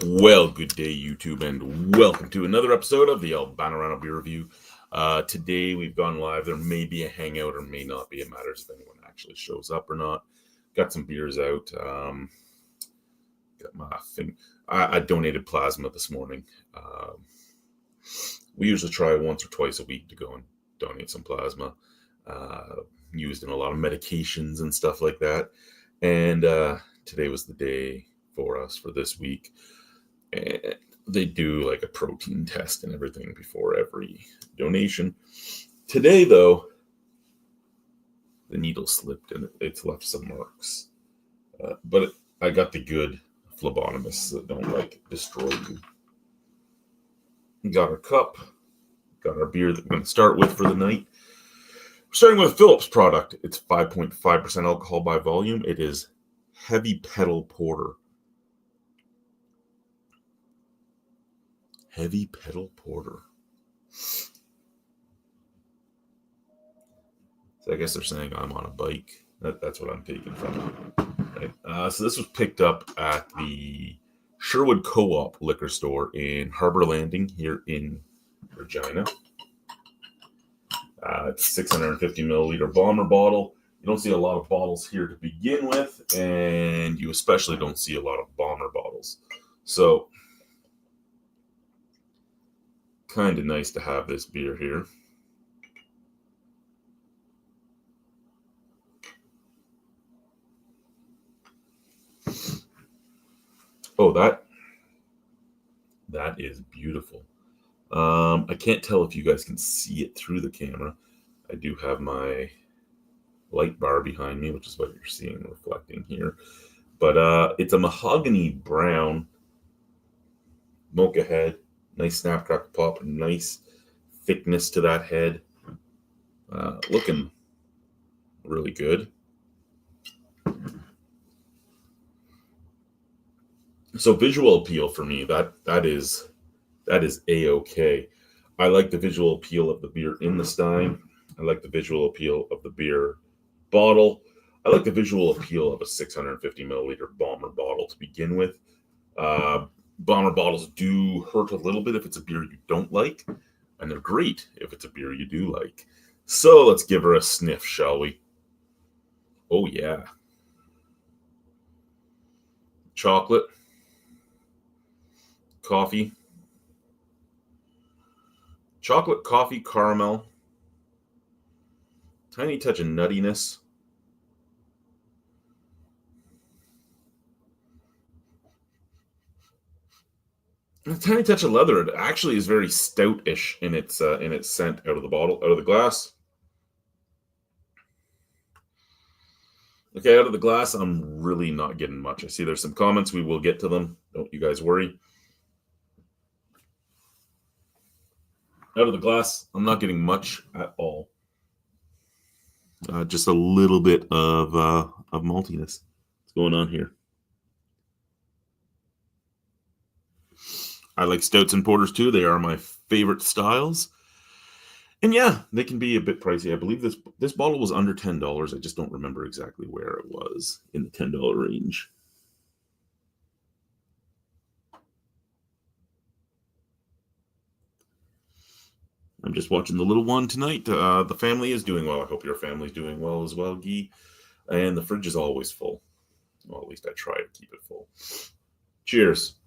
Well, good day, YouTube, and welcome to another episode of the Albanarano Beer Review. Today we've gone live. There may be a hangout or may not be. It matters if anyone actually shows up or not. Got some beers out. Got my thing. I donated plasma this morning. We usually try once or twice a week to go and donate some plasma. Used in a lot of medications and stuff like that. And today was the day for us for this week. And they do like a protein test and everything before every donation. Today, though, the needle slipped and it's left some marks. But I got the good phlebotomists that don't destroy you. Got our cup, got our beer that we're going to start with for the night. We're starting with a Phillips product. It's 5.5% alcohol by volume. It is Heavy Pedal Porter. Heavy Pedal Porter. So I guess they're saying I'm on a bike. That's what I'm taking from it. Right? So this was picked up at the Sherwood Co-op liquor store in Harbor Landing here in Regina. It's 650 milliliter bomber bottle. You don't see a lot of bottles here to begin with, and you especially don't see a lot of bomber bottles. So kind of nice to have this beer here. Oh, that is beautiful. I can't tell if you guys can see it through the camera. I do have my light bar behind me, which is what you're seeing reflecting here. But it's a mahogany brown mocha head. Nice snap, crackle, pop, nice thickness to that head. Looking really good. So visual appeal for me, that is A-okay. I like the visual appeal of the beer in the stein. I like the visual appeal of the beer bottle. I like the visual appeal of a 650 milliliter bomber bottle to begin with. Bomber bottles do hurt a little bit if it's a beer you don't like, and they're great if it's a beer you do like. So let's give her a sniff, shall we? Oh, yeah. Chocolate. Coffee. Chocolate, coffee, caramel. Tiny touch of nuttiness. A tiny touch of leather. It actually is very stoutish in its scent out of the bottle, out of the glass. Okay, out of the glass, I'm really not getting much. I see there's some comments. We will get to them. Don't you guys worry. Out of the glass, I'm not getting much at all. Just a little bit of maltiness. What's going on here? I like stouts and porters too. They are my favorite styles. And yeah, they can be a bit pricey. I believe this bottle was under $10. I just don't remember exactly where it was in the $10 range. I'm just watching the little one tonight. The family is doing well. I hope your family's doing well as well, Guy. And the fridge is always full. Well, at least I try to keep it full. Cheers.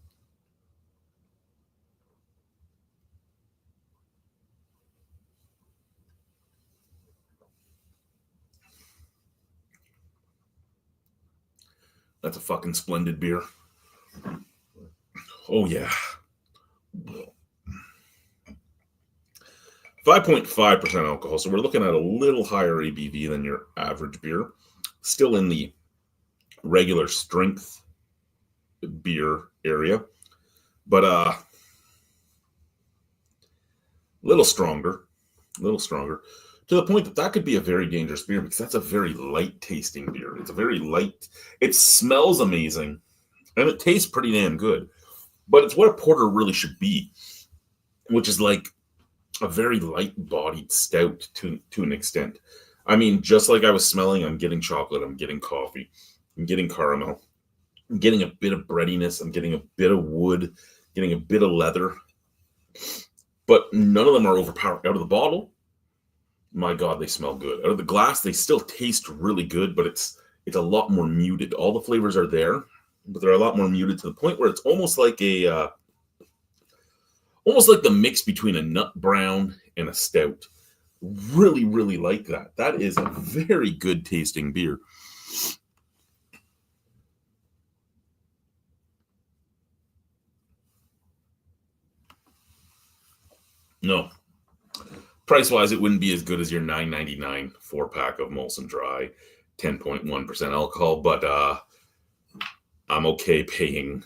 That's a fucking splendid beer. Oh, yeah. 5.5% alcohol, so we're looking at a little higher ABV than your average beer. Still in the regular strength beer area, but a little stronger, to the point that could be a very dangerous beer because that's a very light tasting beer. It's a very light, it smells amazing, and it tastes pretty damn good, but it's what a porter really should be, which is like a very light-bodied stout to an extent. I mean, just like I was smelling, I'm getting chocolate, I'm getting coffee, I'm getting caramel. I'm getting a bit of breadiness. I'm getting a bit of wood, getting a bit of leather. But none of them are overpowering. Out of the bottle, my God, they smell good. Out of the glass, they still taste really good, but it's a lot more muted. All the flavors are there, but they're a lot more muted to the point where it's almost like almost like the mix between a nut brown and a stout. Really, really like that. That is a very good tasting beer. No, price wise, it wouldn't be as good as your $9.99 4-pack of Molson Dry, 10.1% alcohol, but I'm okay paying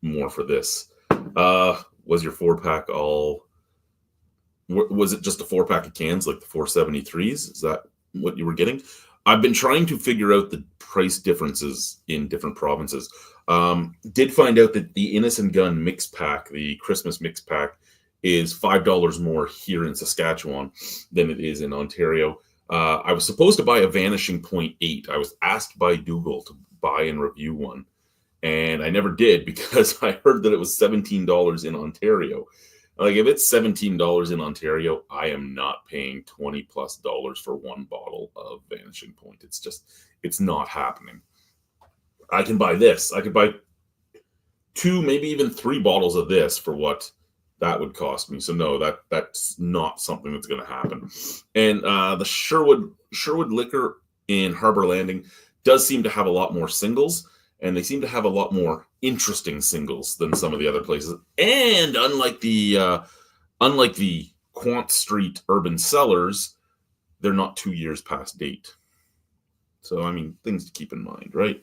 more for this. Was your 4-pack all? Was it just a 4-pack of cans like the 473s? Is that what you were getting? I've been trying to figure out the price differences in different provinces. Did find out that the Innocent Gun mix pack, the Christmas mix pack, is $5 more here in Saskatchewan than it is in Ontario. I was supposed to buy a Vanishing Point 8. I was asked by Dougal to buy and review one, and I never did because I heard that it was $17 in Ontario. Like, if it's $17 in Ontario, I am not paying $20+ for one bottle of Vanishing Point. It's not happening. I can buy this. I could buy 2, maybe even 3 bottles of this for what that would cost me. So no, that's not something that's going to happen. And the Sherwood Liquor in Harbor Landing does seem to have a lot more singles, and they seem to have a lot more interesting singles than some of the other places. And unlike the Quant Street Urban Cellars, they're not 2 years past date. So, I mean, things to keep in mind, right?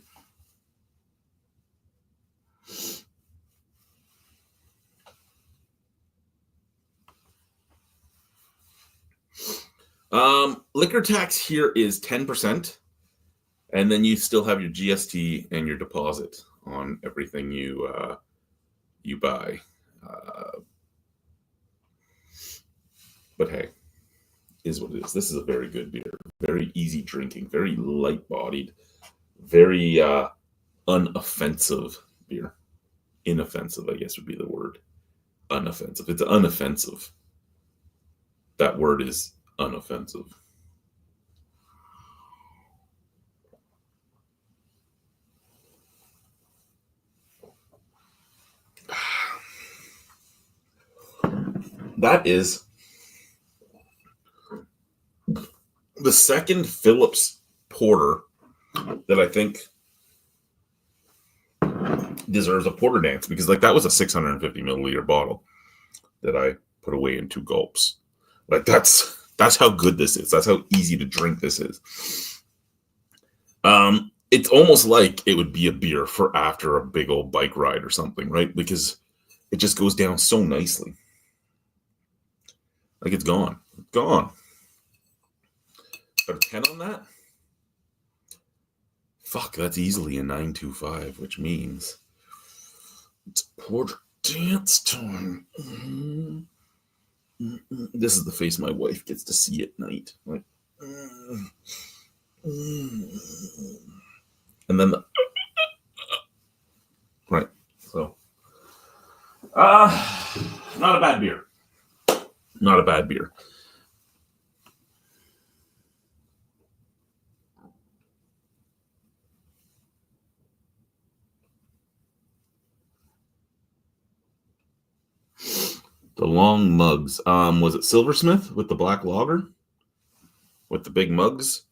Liquor tax here is 10%, and then you still have your GST and your deposit on everything you buy. But hey, is what it is. This is a very good beer, very easy drinking, very light bodied, very unoffensive beer. Inoffensive, I guess, would be the word. Unoffensive. It's unoffensive. That word is unoffensive. That is the second Phillips porter that I think deserves a porter dance, because like that was a 650 milliliter bottle that I put away in 2 gulps. Like that's how good this is. That's how easy to drink this is. It's almost like it would be a beer for after a big old bike ride or something, right? Because it just goes down so nicely. Like it's gone. It's gone. Got a 10 on that? Fuck, that's easily a 9.25, which means it's porter dance time. This is the face my wife gets to see at night. Like, and then right. So, not a bad beer. Not a bad beer. The long mugs. Was it Silversmith with the black lager? With the big mugs?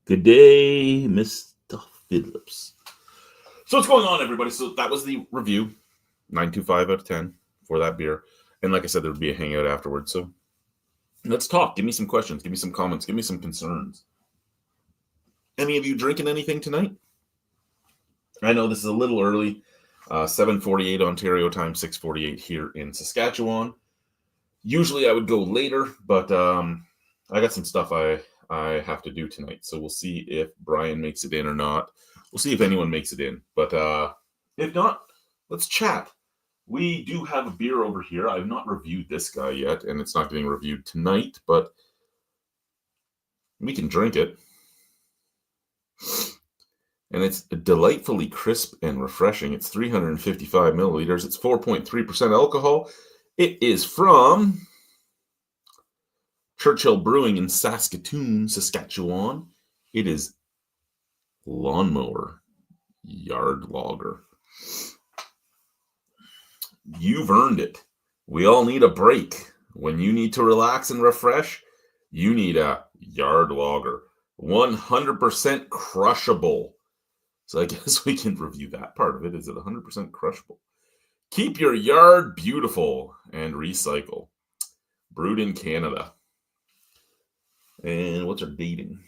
Good day, Mr. Phillips. So what's going on, everybody? So that was the review. 9.25 out of 10 for that beer. And like I said, there would be a hangout afterwards. So let's talk. Give me some questions. Give me some comments. Give me some concerns. Any of you drinking anything tonight? I know this is a little early. 7:48 Ontario time, 6:48 here in Saskatchewan. Usually I would go later, but I got some stuff I have to do tonight. So we'll see if Brian makes it in or not. We'll see if anyone makes it in. But if not, let's chat. we do have a beer over here. I've not reviewed this guy yet, and it's not getting reviewed tonight, but we can drink it. And it's delightfully crisp and refreshing. It's 355 milliliters. It's 4.3% alcohol. It is from Churchill Brewing in Saskatoon, Saskatchewan. It is Lawnmower Yard Lager. You've earned it. We all need a break. When you need to relax and refresh, you need a Yard Lager. 100% crushable. So I guess we can review that part of it. Is it 100% crushable? Keep your yard beautiful and recycle. Brewed in Canada. And what's our dating?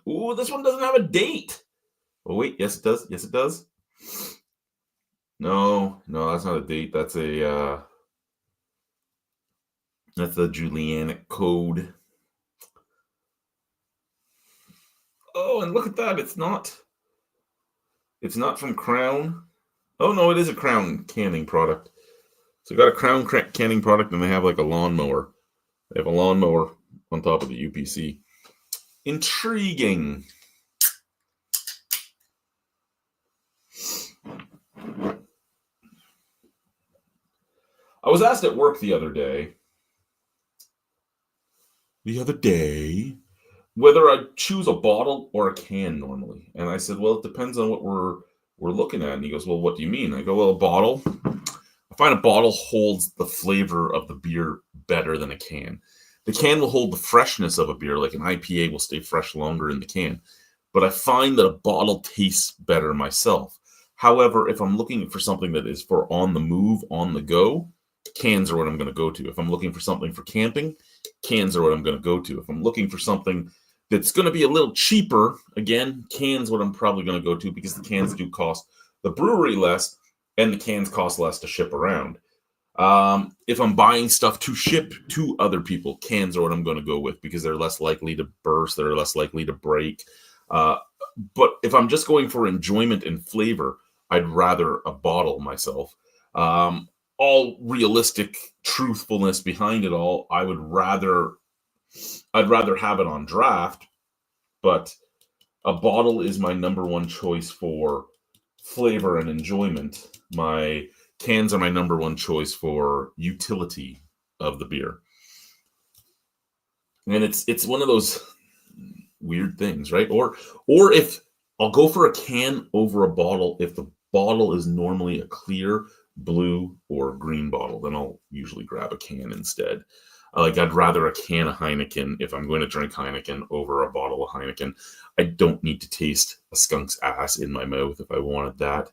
Ooh, this one doesn't have a date. Oh, wait. Yes, it does. Yes, it does. No, that's not a date. That's a Julianic code. Oh, and look at that. It's not from Crown. Oh, no, it is a Crown canning product. So got a Crown canning product, and they have like a lawnmower. They have a lawnmower on top of the UPC. Intriguing. I was asked at work the other day whether I'd choose a bottle or a can normally. And I said, well, it depends on what we're looking at. And he goes, well, what do you mean? I go, well, a bottle. I find a bottle holds the flavor of the beer better than a can. The can will hold the freshness of a beer, like an IPA will stay fresh longer in the can. But I find that a bottle tastes better myself. However, if I'm looking for something that is for on the move, on the go, cans are what I'm going to go to. If I'm looking for something for camping, cans are what I'm going to go to. If I'm looking for something that's going to be a little cheaper, again, cans what I'm probably going to go to, because the cans do cost the brewery less and the cans cost less to ship around. If I'm buying stuff to ship to other people, cans are what I'm going to go with, because they're less likely to burst, they're less likely to break. But if I'm just going for enjoyment and flavor, I'd rather a bottle myself. All realistic truthfulness behind it all, I'd rather have it on draft, but a bottle is my number one choice for flavor and enjoyment. My cans are my number one choice for utility of the beer. And it's one of those weird things, right? Or if I'll go for a can over a bottle if the bottle is normally a clear blue or green bottle, then I'll usually grab a can instead. I'd rather a can of Heineken if I'm going to drink Heineken over a bottle of Heineken. I don't need to taste a skunk's ass in my mouth. If I wanted that,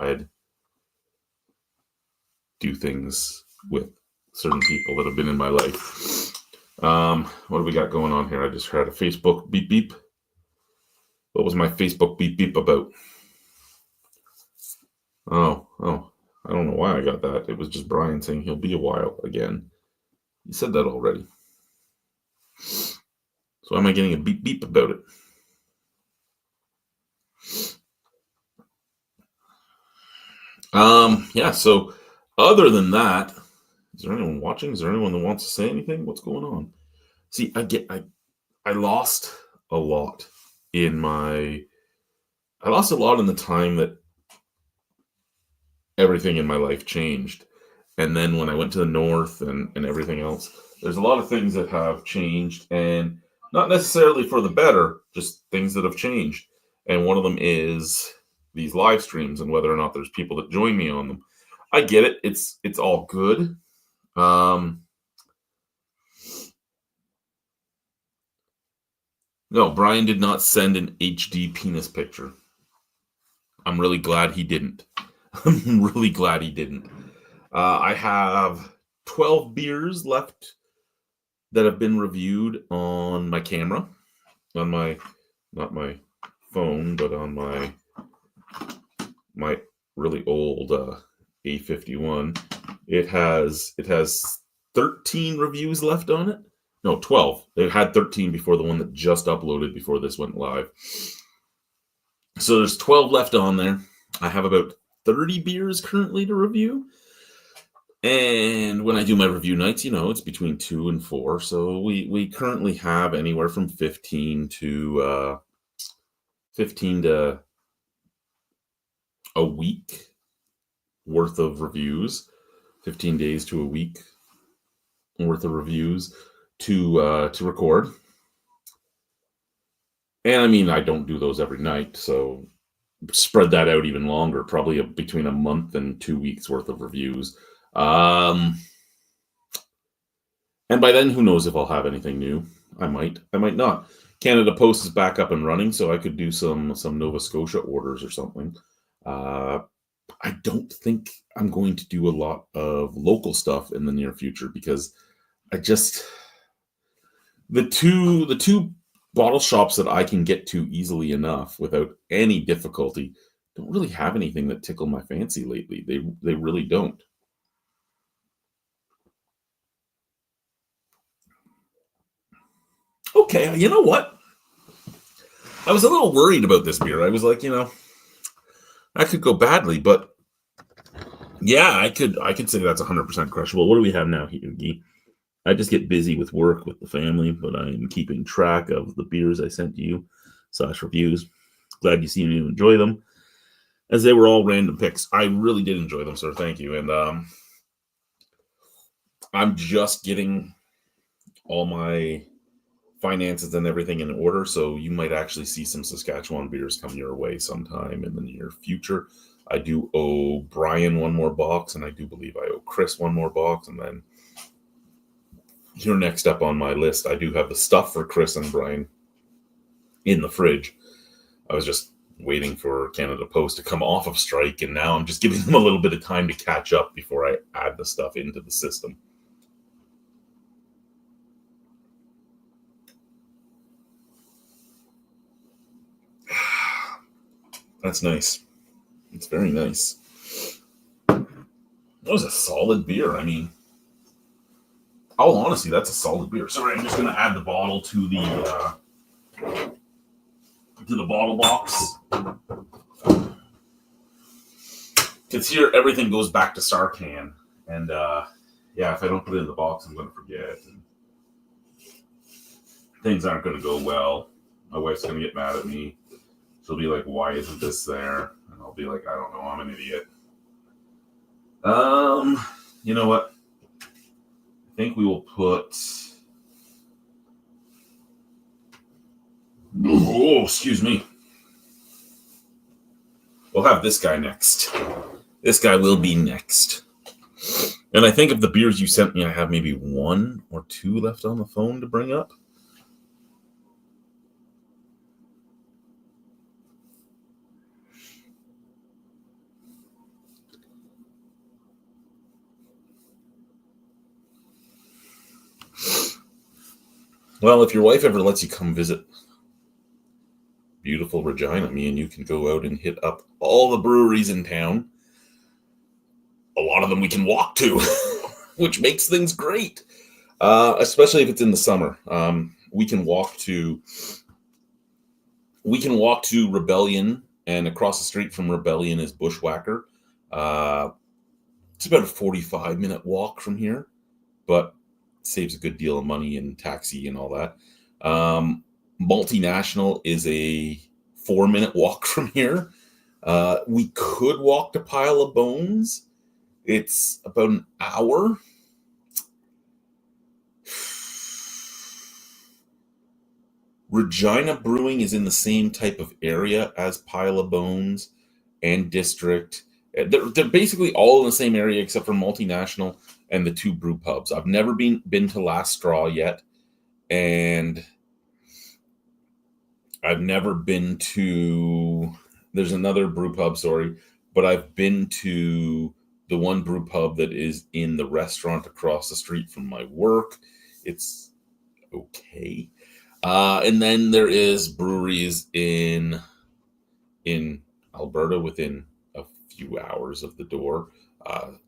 I'd do things with certain people that have been in my life. What do we got going on here? I just heard a Facebook beep beep. What was my Facebook beep beep about? Oh, I don't know why I got that. It was just Brian saying he'll be a while again. You said that already. So why am I getting a beep beep about it? Yeah, so other than that, is there anyone watching? Is there anyone that wants to say anything? What's going on? See, I lost a lot in the time that everything in my life changed. And then when I went to the north and everything else, there's a lot of things that have changed, and not necessarily for the better, just things that have changed. And one of them is these live streams and whether or not there's people that join me on them. I get it. It's all good. No, Brian did not send an HD penis picture. I'm really glad he didn't. I have 12 beers left that have been reviewed on my camera, on my, not my phone, but on my really old A51. It has 13 reviews left on it. No, 12. They had 13 before the one that just uploaded before this went live. So there's 12 left on there. I have about 30 beers currently to review. And when I do my review nights, it's between 2 and 4. So we currently have anywhere from 15 to a week worth of reviews, 15 days to a week worth of reviews to record. And I mean, I don't do those every night, so spread that out even longer, probably between a month and 2 weeks worth of reviews. And by then, who knows if I'll have anything new? I might not. Canada Post is back up and running, so I could do some Nova Scotia orders or something. I don't think I'm going to do a lot of local stuff in the near future because I just the two bottle shops that I can get to easily enough without any difficulty don't really have anything that tickle my fancy lately. They really don't. Okay, you know what? I was a little worried about this beer. I was like, I could go badly, but yeah, I could say that's 100% crushable. What do we have now, Hugie? I just get busy with work with the family, but I'm keeping track of the beers I sent you / reviews. Glad you seem to enjoy them, as they were all random picks. I really did enjoy them, sir. Thank you. And I'm just getting all my finances and everything in order, so you might actually see some Saskatchewan beers come your way sometime in the near future. I do owe Brian one more box, and I do believe I owe Chris one more box, and then you're next up on my list. I do have the stuff for Chris and Brian in the fridge. I was just waiting for Canada Post to come off of strike, and now I'm just giving them a little bit of time to catch up before I add the stuff into the system. That's nice. It's very nice. That was a solid beer. I mean, all honesty, that's a solid beer. Sorry, I'm just going to add the bottle to the bottle box. Because here, everything goes back to Sarcan. And yeah, if I don't put it in the box, I'm going to forget. And things aren't going to go well. My wife's going to get mad at me. She'll be like, why isn't this there? And I'll be like, I don't know, I'm an idiot. You know what? I think we will put... Oh, excuse me. We'll have this guy next. This guy will be next. And I think of the beers you sent me, I have maybe 1 or 2 left on the phone to bring up. Well, if your wife ever lets you come visit beautiful Regina, me and you can go out and hit up all the breweries in town. A lot of them we can walk to, which makes things great, especially if it's in the summer. We can walk to Rebellion, and across the street from Rebellion is Bushwhacker. It's about a 45-minute walk from here, but saves a good deal of money in taxi and all that. Multinational is a 4-minute walk from here. We could walk to Pile of Bones. It's about an hour. Regina Brewing is in the same type of area as Pile of Bones and District. They're basically all in the same area except for Multinational and the 2 brew pubs. I've never been to Last Straw yet, and I've never been to... There's another brew pub, sorry, but I've been to the one brew pub that is in the restaurant across the street from my work. It's okay. And then there is breweries in Alberta within a few hours of the door.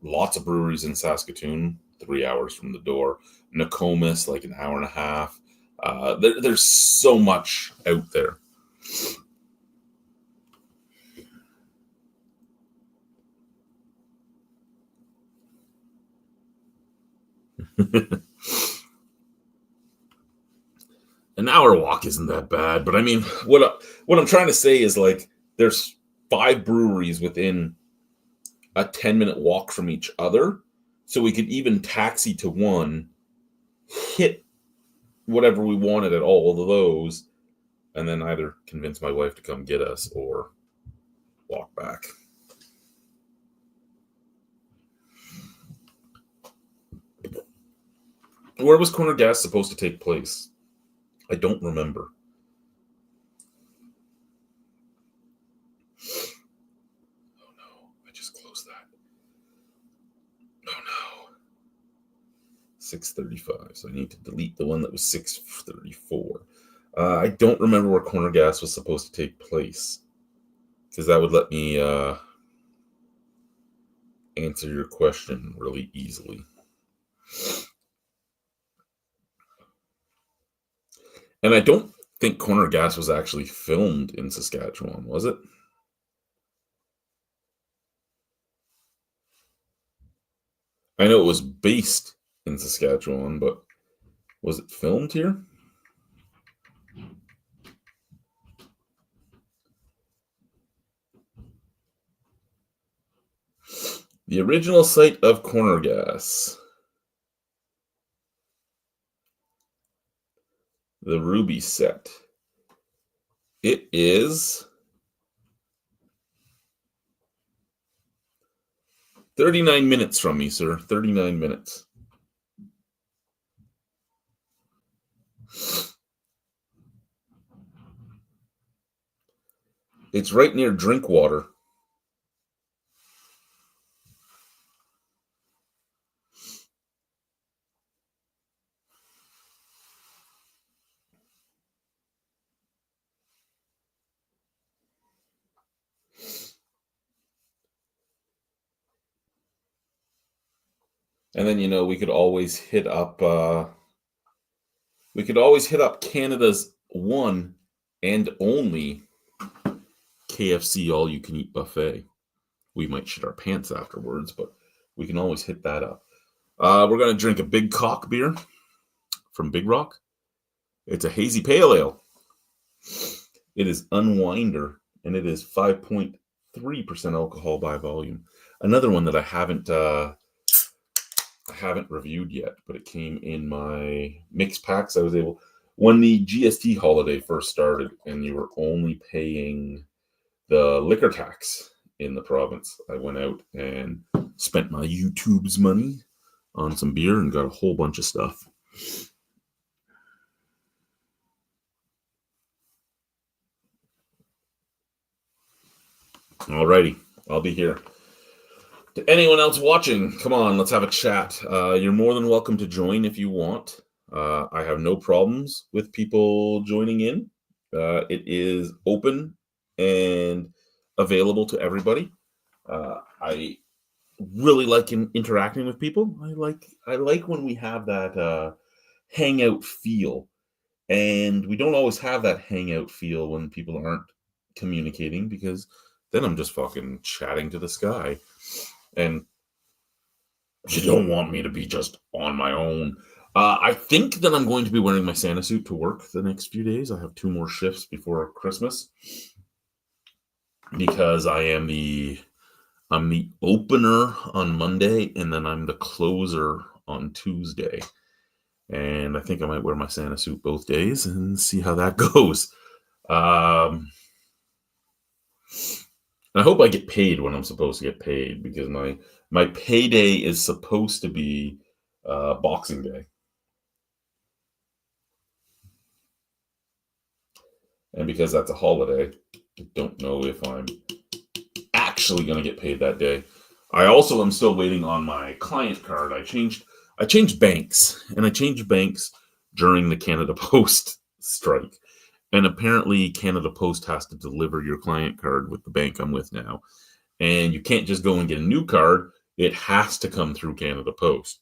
Lots of breweries in Saskatoon, 3 hours from the door. Nokomis, like an hour and a half. There's so much out there. An hour walk isn't that bad, but I mean, what I'm trying to say is like there's 5 breweries within a 10-minute walk from each other, so we could even taxi to one, hit whatever we wanted at all of those, and then either convince my wife to come get us or walk back. Where was Corner Gas supposed to take place? I don't remember. Oh no, I just closed that. Oh no. 6:35. So I need to delete the one that was 6:34. I don't remember where Corner Gas was supposed to take place, because that would let me answer your question really easily. And I don't think Corner Gas was actually filmed in Saskatchewan, was it? I know it was based in Saskatchewan, but was it filmed here? The original site of Corner Gas. The Ruby set. It is 39 minutes from me, sir. 39 minutes. It's right near Drinkwater. And then, we could always hit up Canada's one and only KFC all you can eat buffet. We might shit our pants afterwards, but we can always hit that up. We're going to drink a Big Cock beer from Big Rock. It's a hazy pale ale. It is Unwinder, and it is 5.3% alcohol by volume. Another one that I haven't reviewed yet, but it came in my mix packs. When the GST holiday first started and you were only paying the liquor tax in the province, I went out and spent my YouTube's money on some beer and got a whole bunch of stuff. Alrighty, I'll be here. To anyone else watching, come on, let's have a chat. You're more than welcome to join if you want. I have no problems with people joining in. It is open and available to everybody. I really like interacting with people. I like when we have that hangout feel, and we don't always have that hangout feel when people aren't communicating, because then I'm just fucking chatting to the sky, and you don't want me to be just on my own. I think that I'm going to be wearing my Santa suit to work the next few days. I have 2 more shifts before Christmas, because I'm the opener on Monday, and then I'm the closer on Tuesday. And I think I might wear my Santa suit both days and see how that goes. I hope I get paid when I'm supposed to get paid, because my payday is supposed to be Boxing Day. And because that's a holiday, I don't know if I'm actually going to get paid that day. I also am still waiting on my client card. I changed banks, and I changed banks during the Canada Post strike. And apparently Canada Post has to deliver your client card with the bank I'm with now. And you can't just go and get a new card. It has to come through Canada Post.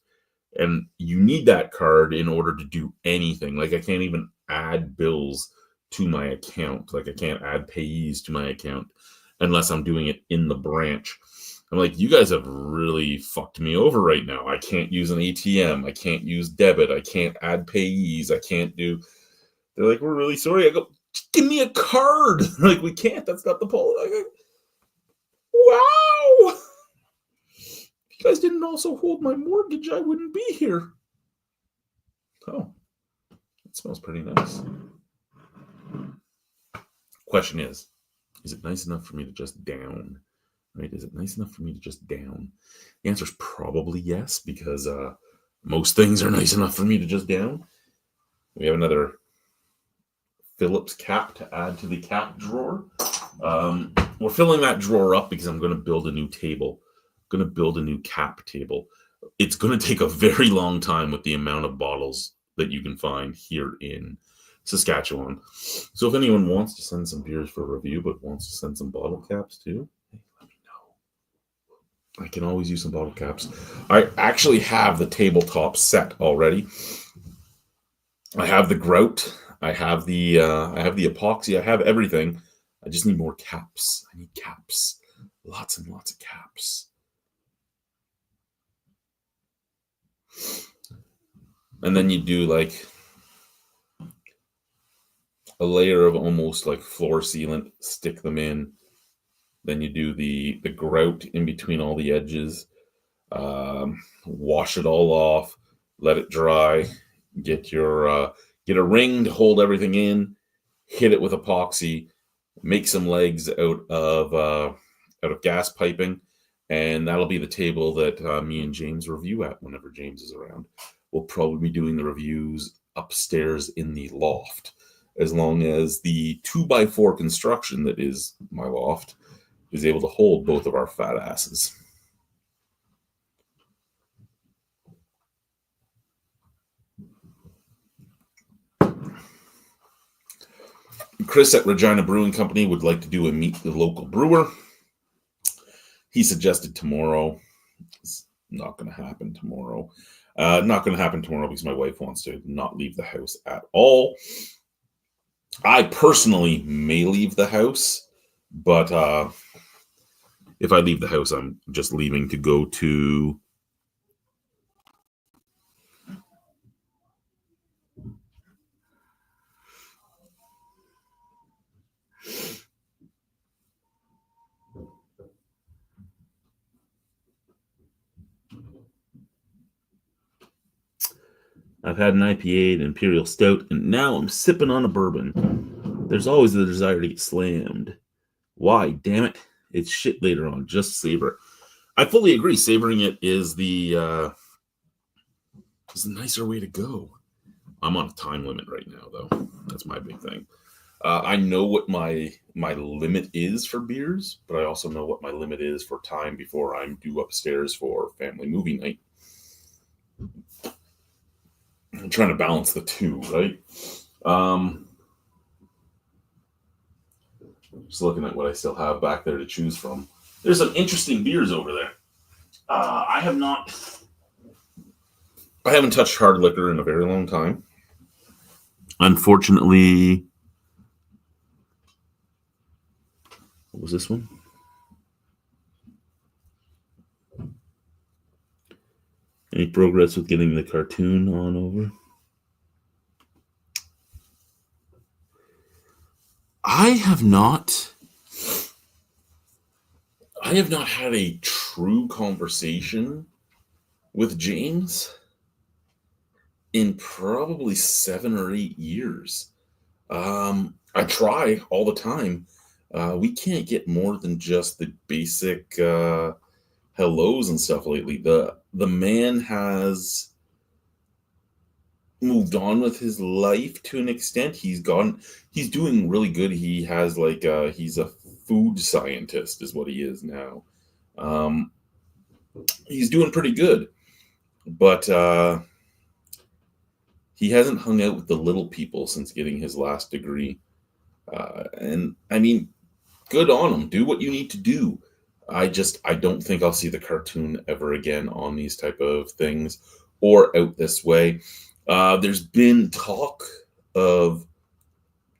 And you need that card in order to do anything. Like, I can't even add bills to my account. Like, I can't add payees to my account unless I'm doing it in the branch. I'm like, you guys have really fucked me over right now. I can't use an ATM. I can't use debit. I can't add payees. I can't do. They're like, we're really sorry. I go, just give me a card. Like, we can't. That's not the policy. Like, wow. If you guys didn't also hold my mortgage, I wouldn't be here. Oh, it smells pretty nice. Question is it nice enough for me to just down? Right? Is it nice enough for me to just down? The answer is probably yes, because most things are nice enough for me to just down. We have another Phillips cap to add to the cap drawer. We're filling that drawer up because I'm going to build a new table. I'm going to build a new cap table. It's going to take a very long time with the amount of bottles that you can find here in Saskatchewan. So if anyone wants to send some beers for review, but wants to send some bottle caps too, hey, let me know. I can always use some bottle caps. I actually have the tabletop set already. I have the grout. I have the epoxy. I have everything. I just need more caps. I need caps. Lots and lots of caps. And then you do like a layer of almost like floor sealant, stick them in. Then you do the grout in between all the edges. Wash it all off. Let it dry. Get a ring to hold everything in. Hit it with epoxy. Make some legs out of gas piping, and that'll be the table that me and James review at whenever James is around. We'll probably be doing the reviews upstairs in the loft, as long as the 2x4 construction that is my loft is able to hold both of our fat asses. Chris at Regina Brewing Company would like to do a meet the local brewer. He suggested tomorrow. It's not going to happen tomorrow. Not going to happen tomorrow because my wife wants to not leave the house at all. I personally may leave the house, but if I leave the house, I'm just leaving to go to I've had an IPA, an Imperial Stout, and now I'm sipping on a bourbon. There's always the desire to get slammed. Why? Damn it. It's shit later on. Just savor it. I fully agree. Savoring it is the nicer way to go. I'm on a time limit right now, though. That's my big thing. I know what my limit is for beers, but I also know what my limit is for time before I'm due upstairs for family movie night. I'm trying to balance the two, right? Just looking at what I still have back there to choose from. There's some interesting beers over there. I haven't touched hard liquor in a very long time. Unfortunately, what was this one? Any progress with getting the cartoon on over? I have not had a true conversation with James in probably 7 or 8 years. I try all the time. We can't get more than just the basic hellos and stuff lately. The man has moved on with his life to an extent. He's doing really good. He has he's a food scientist is what he is now. He's doing pretty good, but he hasn't hung out with the little people since getting his last degree. And I mean, good on him. Do what you need to do. I don't think I'll see the cartoon ever again on these type of things or out this way. There's been talk of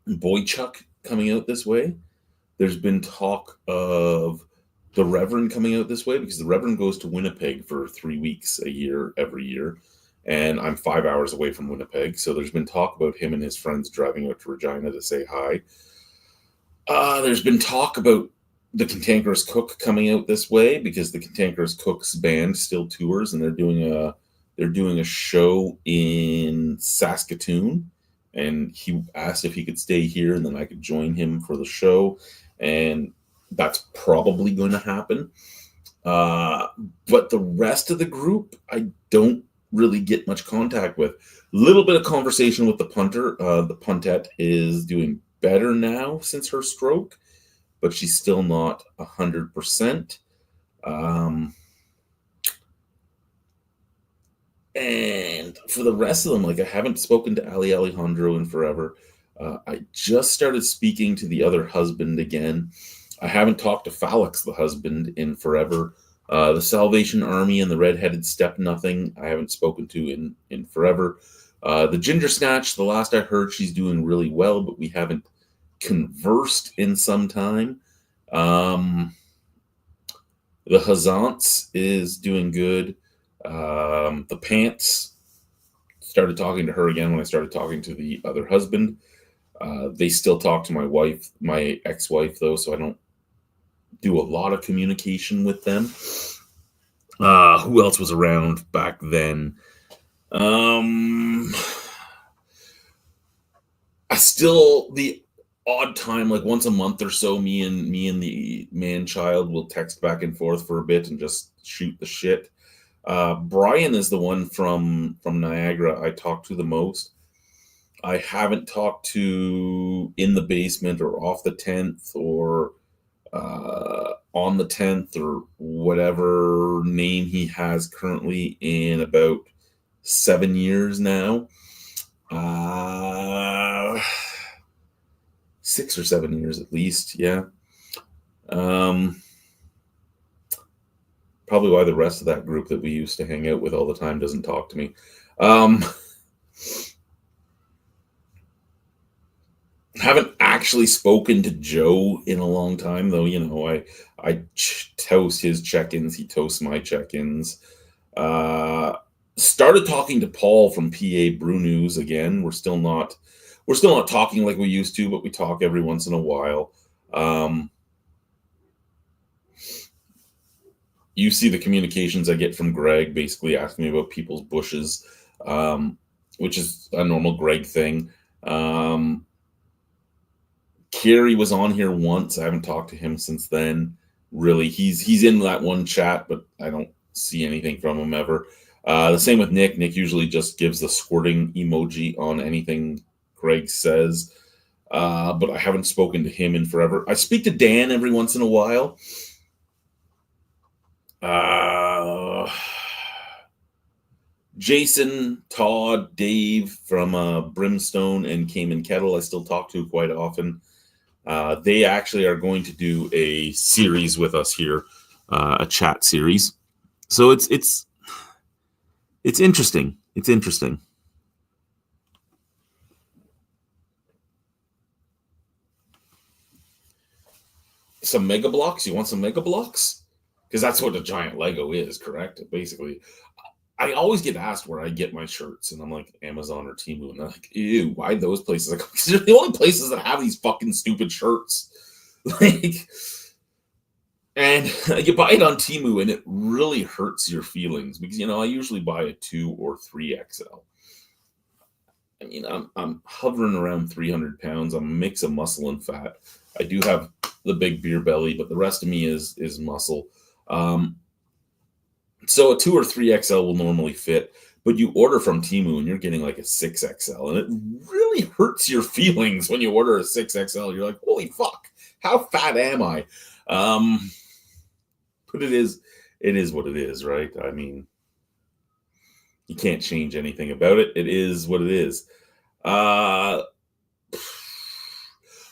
Boychuk coming out this way. There's been talk of the Reverend coming out this way, because the Reverend goes to Winnipeg for 3 weeks a year, every year. And I'm 5 hours away from Winnipeg. So there's been talk about him and his friends driving out to Regina to say hi. There's been talk about the Cantankerous Cook coming out this way, because the Cantankerous Cook's band still tours, and they're doing a show in Saskatoon. And he asked if he could stay here, and then I could join him for the show. And that's probably going to happen. But the rest of the group, I don't really get much contact with. Little bit of conversation with the punter. The puntette is doing better now since her stroke, but she's still not 100%. And for the rest of them, like, I haven't spoken to Ali Alejandro in forever. I just started speaking to the other husband again. I haven't talked to Phillips, the husband, in forever. The Salvation Army and the Redheaded Step Nothing, I haven't spoken to in forever. The Ginger Snatch, the last I heard, she's doing really well, but we haven't conversed in some time. The Hazants is doing good. The Pants, started talking to her again when I started talking to the other husband. They still talk to my wife, my ex-wife, though, so I don't do a lot of communication with them. Who else was around back then? I still, the odd time, like once a month or so, me and the man child will text back and forth for a bit and just shoot the shit. Brian is the one from Niagara I talk to the most. I haven't talked to in the basement or off the 10th or on the 10th or whatever name he has currently in about 7 years now. 6 or 7 years at least, yeah. Probably why the rest of that group that we used to hang out with all the time doesn't talk to me. Haven't actually spoken to Joe in a long time, though. You know, I toast his check-ins, he toasts my check-ins. Started talking to Paul from PA Brew News again. We're still not talking like we used to, but we talk every once in a while. You see the communications I get from Greg, basically asking me about people's bushes, which is a normal Greg thing. Kerry was on here once. I haven't talked to him since then. Really, he's in that one chat, but I don't see anything from him ever. The same with Nick. Nick usually just gives the squirting emoji on anything Greg says, but I haven't spoken to him in forever. I speak to Dan every once in a while. Jason, Todd, Dave from Brimstone and Cayman Kettle, I still talk to quite often. They actually are going to do a series with us here, a chat series. So it's interesting. It's interesting. Some Mega Blocks? You want some Mega Blocks? Because that's what a giant Lego is, correct? Basically. I always get asked where I get my shirts, and I'm like, Amazon or Temu, and they're like, ew, why those places? Like, they're the only places that have these fucking stupid shirts. Like, and you buy it on Temu, and it really hurts your feelings, because, you know, I usually buy a 2 or 3XL. I mean, I'm hovering around 300 pounds. I'm a mix of muscle and fat. I do have the big beer belly, but the rest of me is muscle. So a 2 or 3XL will normally fit, but you order from Temu and you're getting like a 6XL, and it really hurts your feelings when you order a 6XL. You're like, holy fuck, how fat am I? But it is what it is, right? I mean, you can't change anything about it. It is what it is.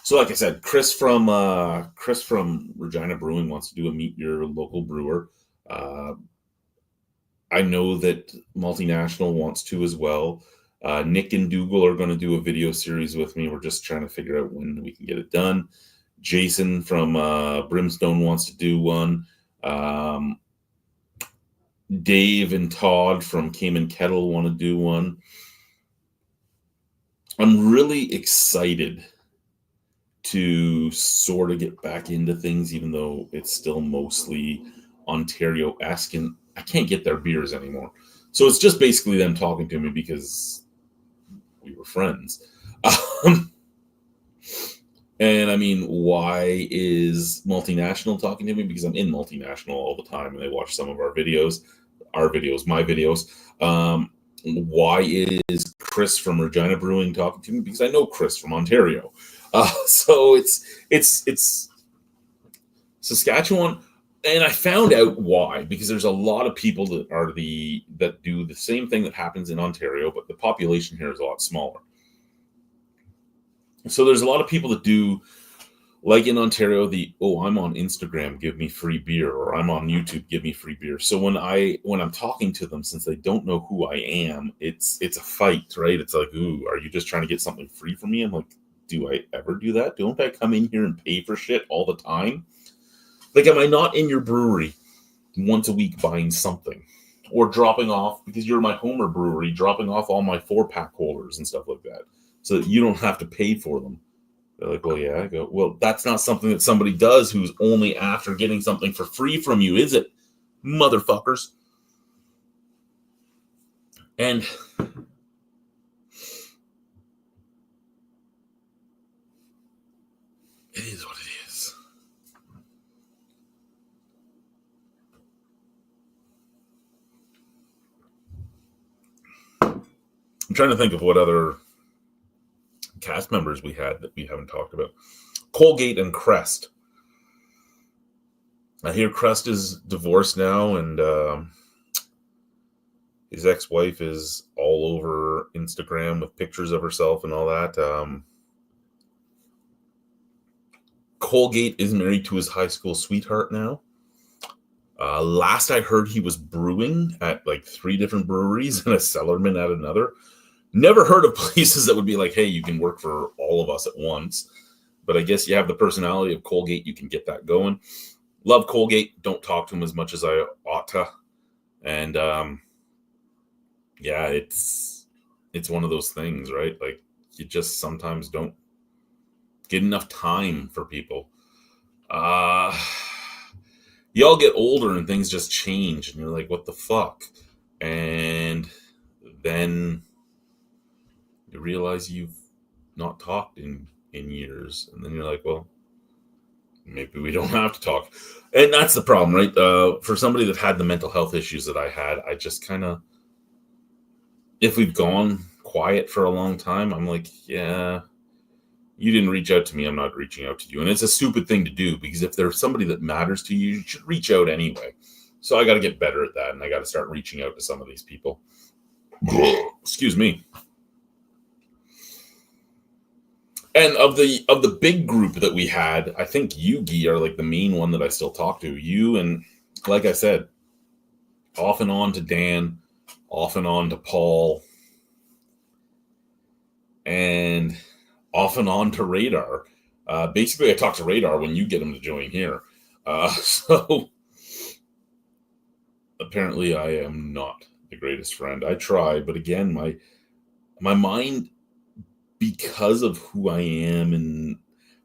So like I said, Chris from Regina Brewing wants to do a meet your local brewer. I know that Multinational wants to as well. Nick and Dougal are going to do a video series with me. We're just trying to figure out when we can get it done. Jason from Brimstone wants to do one. Um, Dave and Todd from Cayman Kettle want to do one. I'm really excited to sort of get back into things, even though it's still mostly Ontario-esque, and I can't get their beers anymore. So it's just basically them talking to me because we were friends. And I mean, why is Multinational talking to me? Because I'm in Multinational all the time and they watch some of our videos, my videos. Why is Chris from Regina Brewing talking to me? Because I know Chris from Ontario. So it's Saskatchewan, and I found out why, because there's a lot of people that do the same thing that happens in Ontario, but the population here is a lot smaller. So there's a lot of people that do, like in Ontario, I'm on Instagram, give me free beer, or I'm on YouTube, give me free beer. So when I'm talking to them, since they don't know who I am, it's a fight, right? It's like, ooh, are you just trying to get something free from me? I'm like, do I ever do that? Don't I come in here and pay for shit all the time? Like, am I not in your brewery once a week buying something? Or dropping off, because you're my Homer brewery, dropping off all my 4-pack holders and stuff like that, so that you don't have to pay for them. They're like, well, yeah. I go, well, that's not something that somebody does who's only after getting something for free from you, is it? Motherfuckers. And it is what it is. I'm trying to think of what other cast members we had that we haven't talked about. Colgate and Crest. I hear Crest is divorced now, and his ex-wife is all over Instagram with pictures of herself and all that. Colgate is married to his high school sweetheart now. Last I heard, he was brewing at like 3 different breweries and a cellarman at another. Never heard of places that would be like, hey, you can work for all of us at once. But I guess you have the personality of Colgate, you can get that going. Love Colgate. Don't talk to him as much as I ought to. And yeah, it's one of those things, right? Like, you just sometimes don't get enough time for people. You all get older and things just change, and you're like, what the fuck? And then you realize you've not talked in years, and then you're like, well, maybe we don't have to talk. And that's the problem, right? For somebody that had the mental health issues that I had, I just kind of, if we've gone quiet for a long time, I'm like, yeah, you didn't reach out to me, I'm not reaching out to you. And it's a stupid thing to do, because if there's somebody that matters to you, you should reach out anyway. So I got to get better at that, and I got to start reaching out to some of these people. Excuse me. And of the big group that we had, I think you, Guy, are like the main one that I still talk to. You, and like I said, off and on to Dan, off and on to Paul, and off and on to Radar. Basically, I talk to Radar when you get him to join here. So apparently I am not the greatest friend. I try, but again, my mind, because of who I am and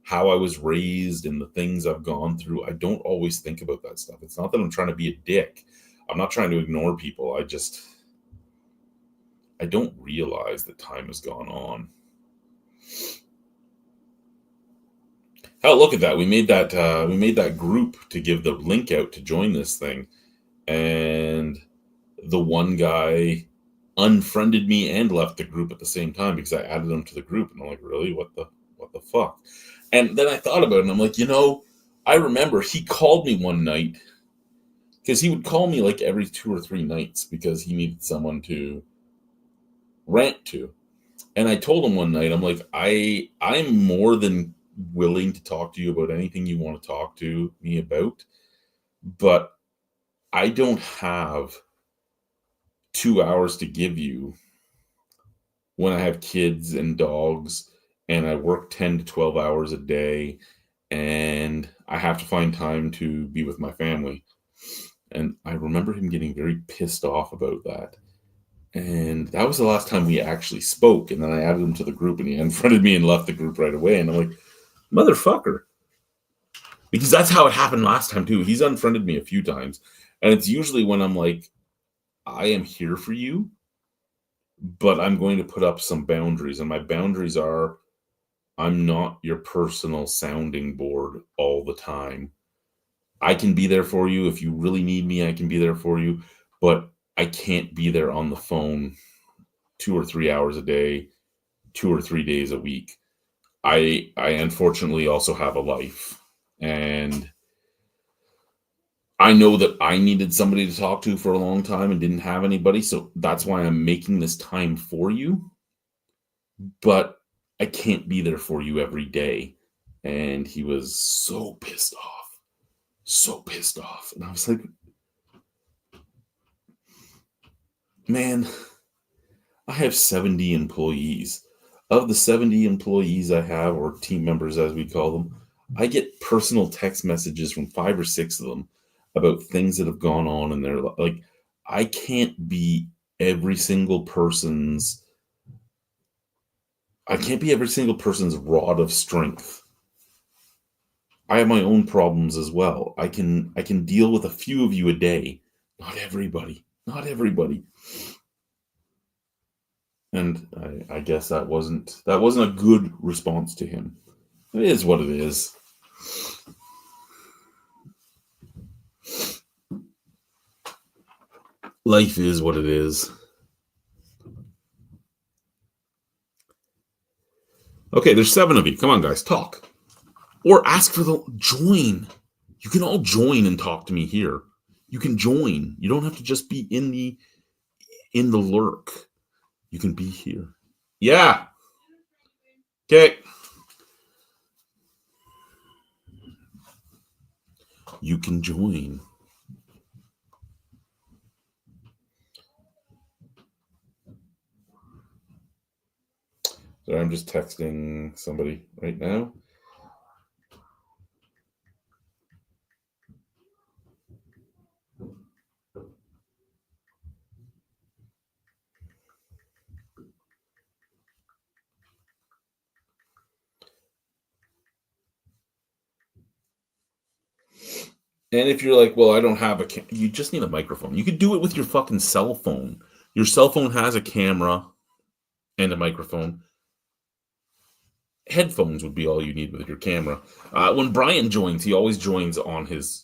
how I was raised and the things I've gone through, I don't always think about that stuff. It's not that I'm trying to be a dick. I'm not trying to ignore people. I don't realize that time has gone on. Hell, look at that. We made that group to give the link out to join this thing. And the one guy unfriended me and left the group at the same time because I added him to the group. And I'm like, really? What the fuck? And then I thought about it, and I'm like, I remember he called me one night, because he would call me like every 2 or 3 nights because he needed someone to rant to. And I told him one night, I'm like, I'm more than willing to talk to you about anything you want to talk to me about, but I don't have 2 hours to give you when I have kids and dogs, and I work 10 to 12 hours a day, and I have to find time to be with my family. And I remember him getting very pissed off about that. And that was the last time we actually spoke. And then I added him to the group and he unfriended me and left the group right away. And I'm like, motherfucker. Because that's how it happened last time too. He's unfriended me a few times. And it's usually when I'm like, I am here for you, but I'm going to put up some boundaries. And my boundaries are I'm not your personal sounding board all the time. I can be there for you. If you really need me, I can be there for you. But I can't be there on the phone 2 or 3 hours a day, 2 or 3 days a week. I unfortunately also have a life. And I know that I needed somebody to talk to for a long time and didn't have anybody. So that's why I'm making this time for you. But I can't be there for you every day. And he was so pissed off. So pissed off. And I was like, man, I have 70 employees. Of the 70 employees I have, or team members as we call them, I get personal text messages from 5 or 6 of them about things that have gone on in their life. Like, I can't be every single person's rod of strength. I have my own problems as well. I can deal with a few of you a day. Not everybody. Not everybody. And I guess that wasn't a good response to him. It is what it is. Life is what it is. Okay, there's 7 of you. Come on, guys, talk. Or ask for the join. You can all join and talk to me here. You can join. You don't have to just be in the lurk. You can be here. Yeah. Okay. You can join. So I'm just texting somebody right now. And if you're like, well, I don't have you just need a microphone. You could do it with your fucking cell phone. Your cell phone has a camera and a microphone. Headphones would be all you need with your camera. When Brian joins, he always joins on his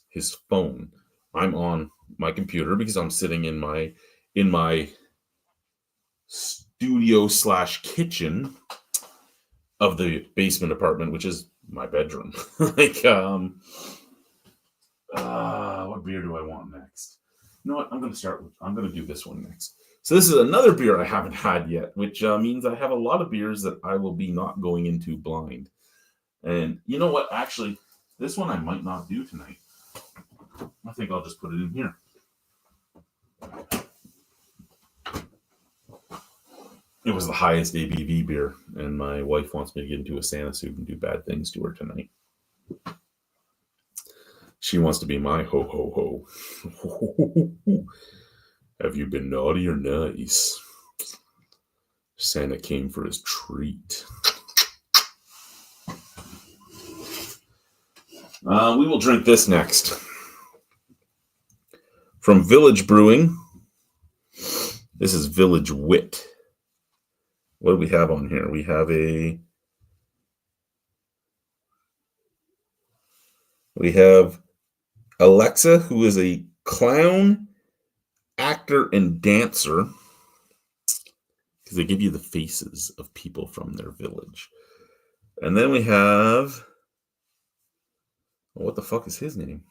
phone. I'm on my computer because I'm sitting in my studio / kitchen of the basement apartment, which is my bedroom. Like, what beer do I want next? You know what? I'm going to do this one next. So this is another beer I haven't had yet, which means I have a lot of beers that I will be not going into blind. And you know what? Actually, this one I might not do tonight. I think I'll just put it in here. It was the highest ABV beer, and my wife wants me to get into a Santa suit and do bad things to her tonight. She wants to be my ho ho ho. Have you been naughty or nice? Santa came for his treat. We will drink this next. From Village Brewing. This is Village Wit. What do we have on here? We have Alexa, who is a clown, actor, and dancer, because they give you the faces of people from their village. And then we have, what the fuck is his name?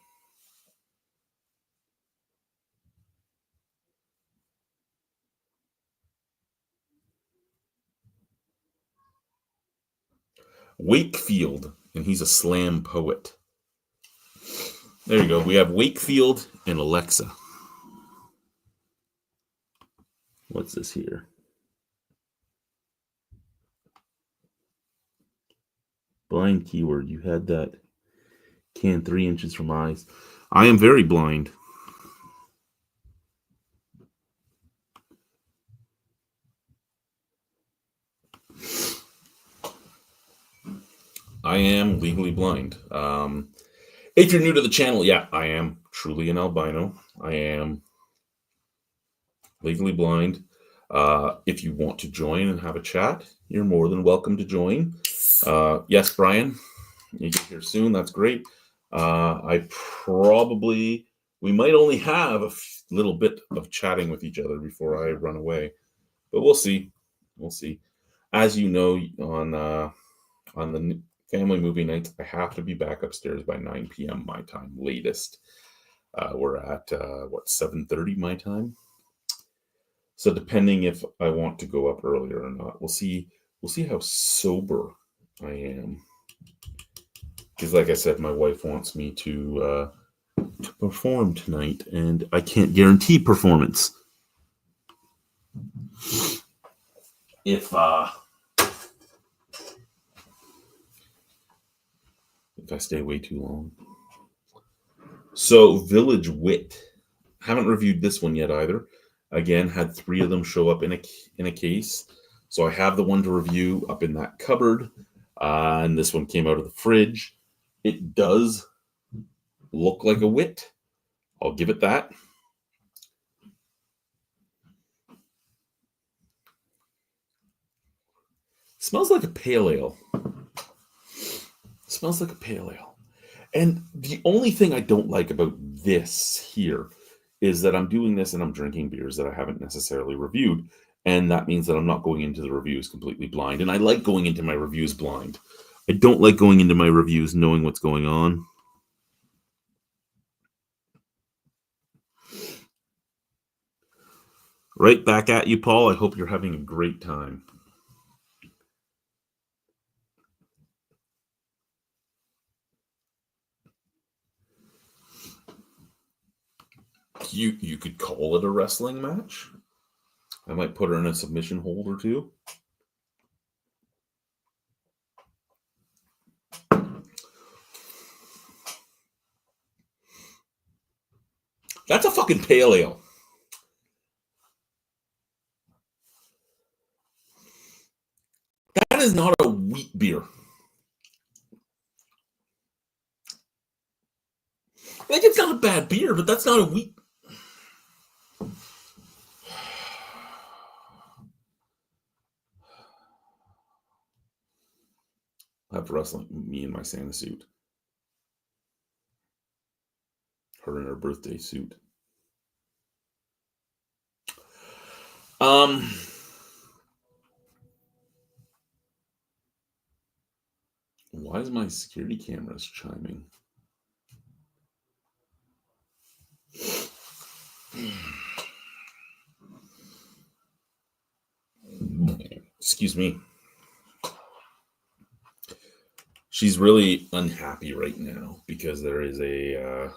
Wakefield, and he's a slam poet. There you go. We have Wakefield and Alexa. What's this here? Blind keyword. You had that can 3 inches from eyes. I am very blind. I am legally blind. If you're new to the channel, yeah, I am truly an albino. I am legally blind. If you want to join and have a chat, you're more than welcome to join. Yes, Brian, you get here soon. That's great. We might only have a little bit of chatting with each other before I run away, but we'll see. We'll see. As you know, on the family movie nights, I have to be back upstairs by 9 p.m. my time, latest. We're at 7:30 my time. So depending if I want to go up earlier or not, we'll see. We'll see how sober I am. Because, like I said, my wife wants me to perform tonight, and I can't guarantee performance. If I stay way too long. So, Village Wit. Haven't reviewed this one yet either. Again, had 3 of them show up in a case. So I have the one to review up in that cupboard. And this one came out of the fridge. It does look like a wit. I'll give it that. Smells like a pale ale. Smells like a pale ale. And the only thing I don't like about this here is that I'm doing this and I'm drinking beers that I haven't necessarily reviewed. And that means that I'm not going into the reviews completely blind. And I like going into my reviews blind. I don't like going into my reviews knowing what's going on. Right back at you, Paul. I hope you're having a great time. You could call it a wrestling match. I might put her in a submission hold or two. That's a fucking pale ale. That is not a wheat beer. Like, it's not a bad beer, but that's not a wheat. I have wrestling me in my Santa suit. Her in her birthday suit. Why is my security cameras chiming? Excuse me. She's really unhappy right now because there is a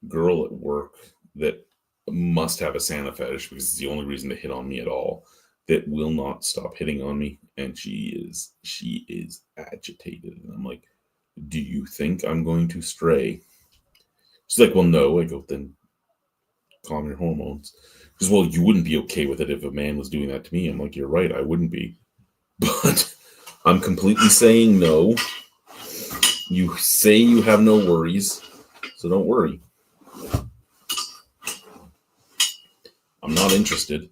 girl at work that must have a Santa fetish, because it's the only reason to hit on me at all, that will not stop hitting on me, and she is agitated. And I'm like, do you think I'm going to stray? She's like, well, no. I go, then calm your hormones. Because, well, you wouldn't be okay with it if a man was doing that to me. I'm like, you're right, I wouldn't be. But I'm completely saying no. You say you have no worries, so don't worry. I'm not interested.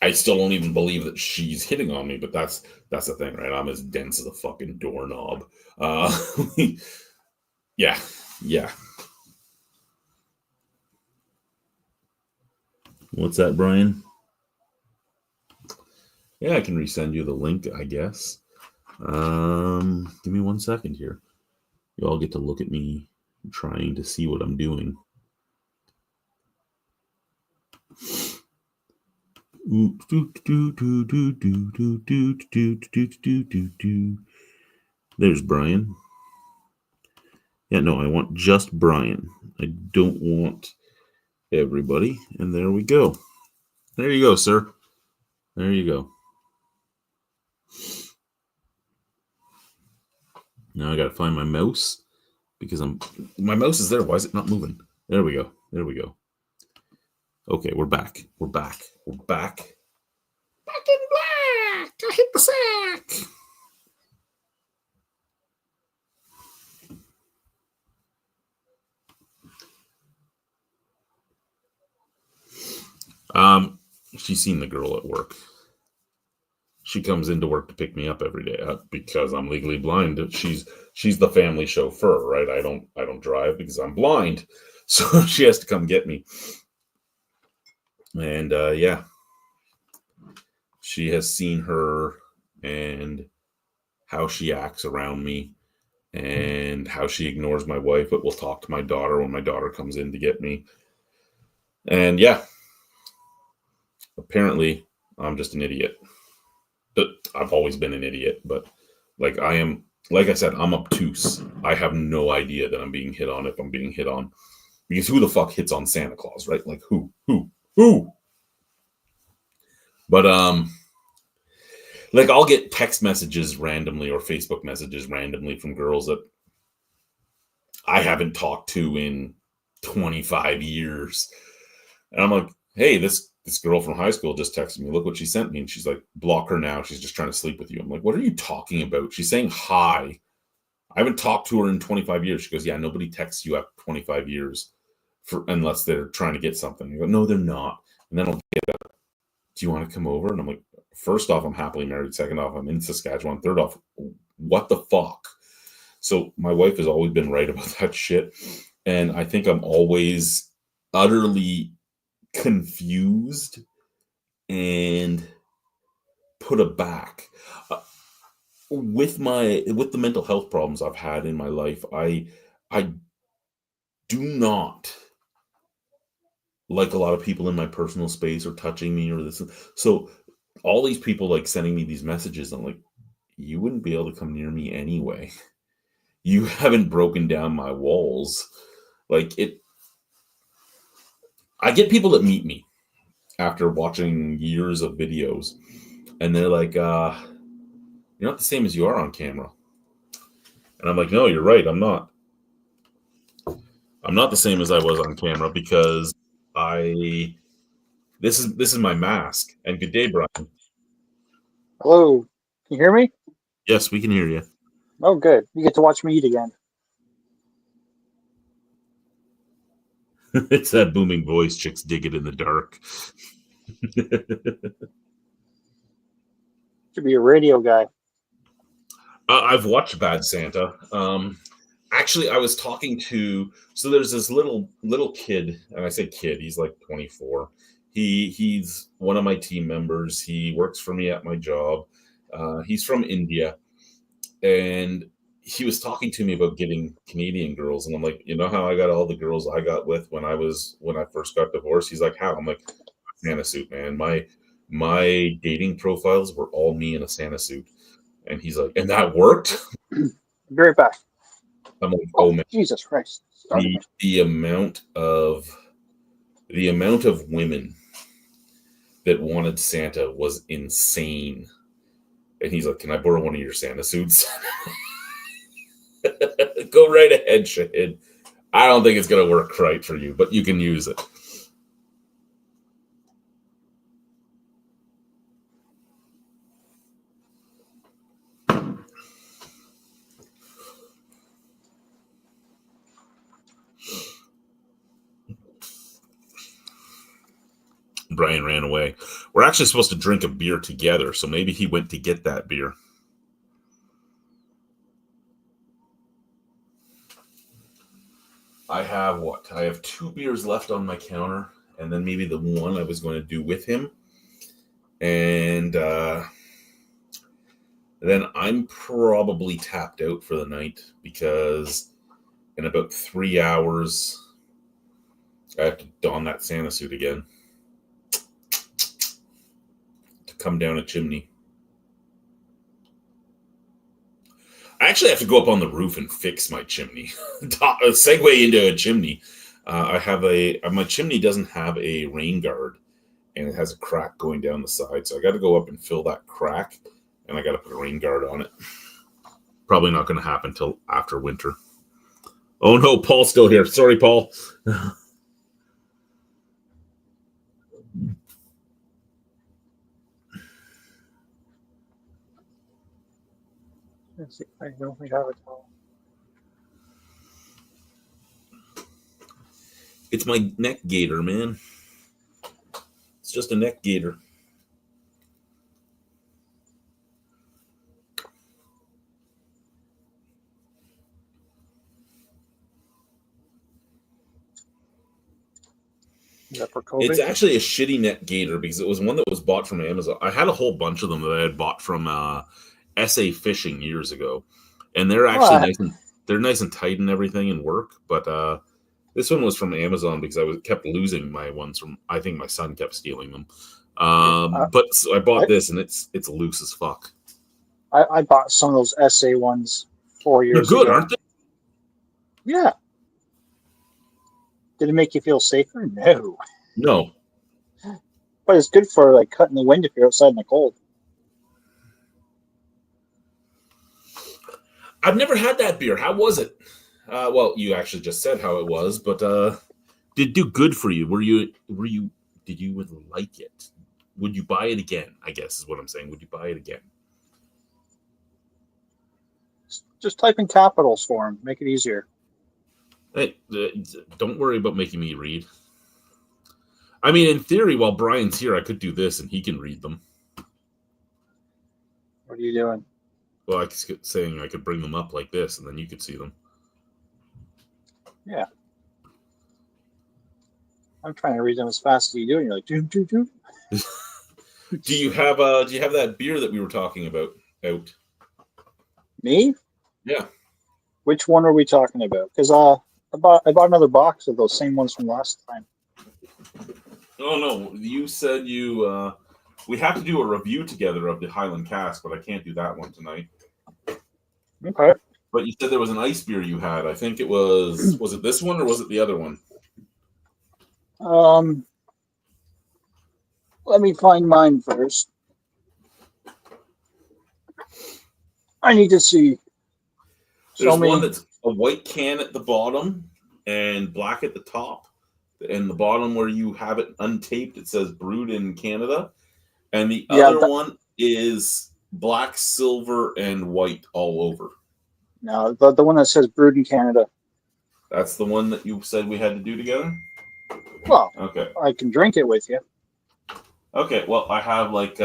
I still don't even believe that she's hitting on me, but that's the thing, right? I'm as dense as a fucking doorknob. Yeah. What's that, Brian? Yeah, I can resend you the link, I guess. Give me 1 second here. You all get to look at me trying to see what I'm doing. There's Brian. Yeah, no, I want just Brian. I don't want everybody. And there we go. There you go, sir. There you go. Now I got to find my mouse, because my mouse is there. Why is it not moving? There we go. Okay, we're back. We're back. Back in black. I hit the sack. She's seen the girl at work. She comes into work to pick me up every day because I'm legally blind. She's the family chauffeur, right? I don't drive because I'm blind, so she has to come get me. And yeah, she has seen her and how she acts around me and how she ignores my wife, but will talk to my daughter when my daughter comes in to get me. And yeah, apparently I'm just an idiot. But I've always been an idiot, but like like I said, I'm obtuse. I have no idea that I'm being hit on if I'm being hit on. Because who the fuck hits on Santa Claus, right? Like who? But like I'll get text messages randomly or Facebook messages randomly from girls that I haven't talked to in 25 years. And I'm like, hey, this girl from high school just texted me. Look what she sent me. And she's like, block her now. She's just trying to sleep with you. I'm like, what are you talking about? She's saying hi. I haven't talked to her in 25 years. She goes, yeah, nobody texts you after 25 years unless they're trying to get something. I go, no, they're not. And then I'll get up. Do you want to come over? And I'm like, first off, I'm happily married. Second off, I'm in Saskatchewan. Third off, what the fuck? So my wife has always been right about that shit. And I think I'm always utterly confused and put aback with the mental health problems I've had in my life. I do not like a lot of people in my personal space or touching me or this. So all these people like sending me these messages, I'm like, you wouldn't be able to come near me anyway. You haven't broken down my walls. Like it, I get people that meet me after watching years of videos and they're like, you're not the same as you are on camera. And I'm like, no, you're right. I'm not. I'm not the same as I was on camera because this is my mask. And good day, Brian. Hello. Can you hear me? Yes, we can hear you. Oh, good. You get to watch me eat again. It's that booming voice. Chicks dig it in the dark. Should be a radio guy. I've watched Bad Santa. Actually, I was talking to there's this little kid, and I say kid, he's like 24. He's one of my team members. He works for me at my job. He's from India, and he was talking to me about getting Canadian girls, and I'm like, you know how I got all the girls I got with when I first got divorced? He's like, how? I'm like, Santa suit, man. My dating profiles were all me in a Santa suit. And he's like, and that worked? Be right back. I'm like, oh man, Jesus Christ. The amount of women that wanted Santa was insane. And he's like, can I borrow one of your Santa suits? Go right ahead, Shahid. I don't think it's gonna work right for you, but you can use it. Brian ran away. We're actually supposed to drink a beer together, so maybe he went to get that beer. I have 2 beers left on my counter, and then maybe the one I was going to do with him. And then I'm probably tapped out for the night because in about 3 hours, I have to don that Santa suit again to come down a chimney. I actually have to go up on the roof and fix my chimney. Segue into a chimney. I have my chimney doesn't have a rain guard, and it has a crack going down the side. So I got to go up and fill that crack, and I got to put a rain guard on it. Probably not going to happen till after winter. Oh no, Paul's still here. Sorry, Paul. Let's see. I don't think I have a towel. It's my neck gaiter, man. It's just a neck gaiter. Is that for It's COVID? actually a shitty neck gaiter because it was one that was bought from Amazon. I had a whole bunch of them that I had bought from SA Fishing years ago, and they're actually Well, nice and tight and everything and work. But this one was from Amazon because kept losing my ones from. I think my son kept stealing them. But so I bought this and it's loose as fuck. I bought some of those SA ones 4 They're years good, ago. aren't they? Yeah. Did it make you feel safer? No. No. But it's good for like cutting the wind if you're outside in the cold. I've never had that beer. How was it? Well, you actually just said how it was, but did it do good for you? Did you would like it? Would you buy it again? I guess is what I'm saying. Would you buy it again? Just type in capitals for them. Make it easier. Hey, don't worry about making me read. I mean, in theory, while Brian's here, I could do this and he can read them. What are you doing? Well, I was saying I could bring them up like this and then you could see them. Yeah. I'm trying to read them as fast as you do, and you're like, doom, doom, doom. Do you have that beer that we were talking about out? Me? Yeah. Which one are we talking about? Because I bought another box of those same ones from last time. Oh no, you said we have to do a review together of the Highland Cask, but I can't do that one tonight. Okay. But you said there was an ice beer you had. I think it was it this one or was it the other one? Let me find mine first. I need to see. There's one that's a white can at the bottom and black at the top. And the bottom where you have it untaped, it says brewed in Canada. And the other one is black, silver, and white all over. No, the one that says brewed in Canada. That's the one that you said we had to do together? Well, okay. I can drink it with you. Okay, well, I have like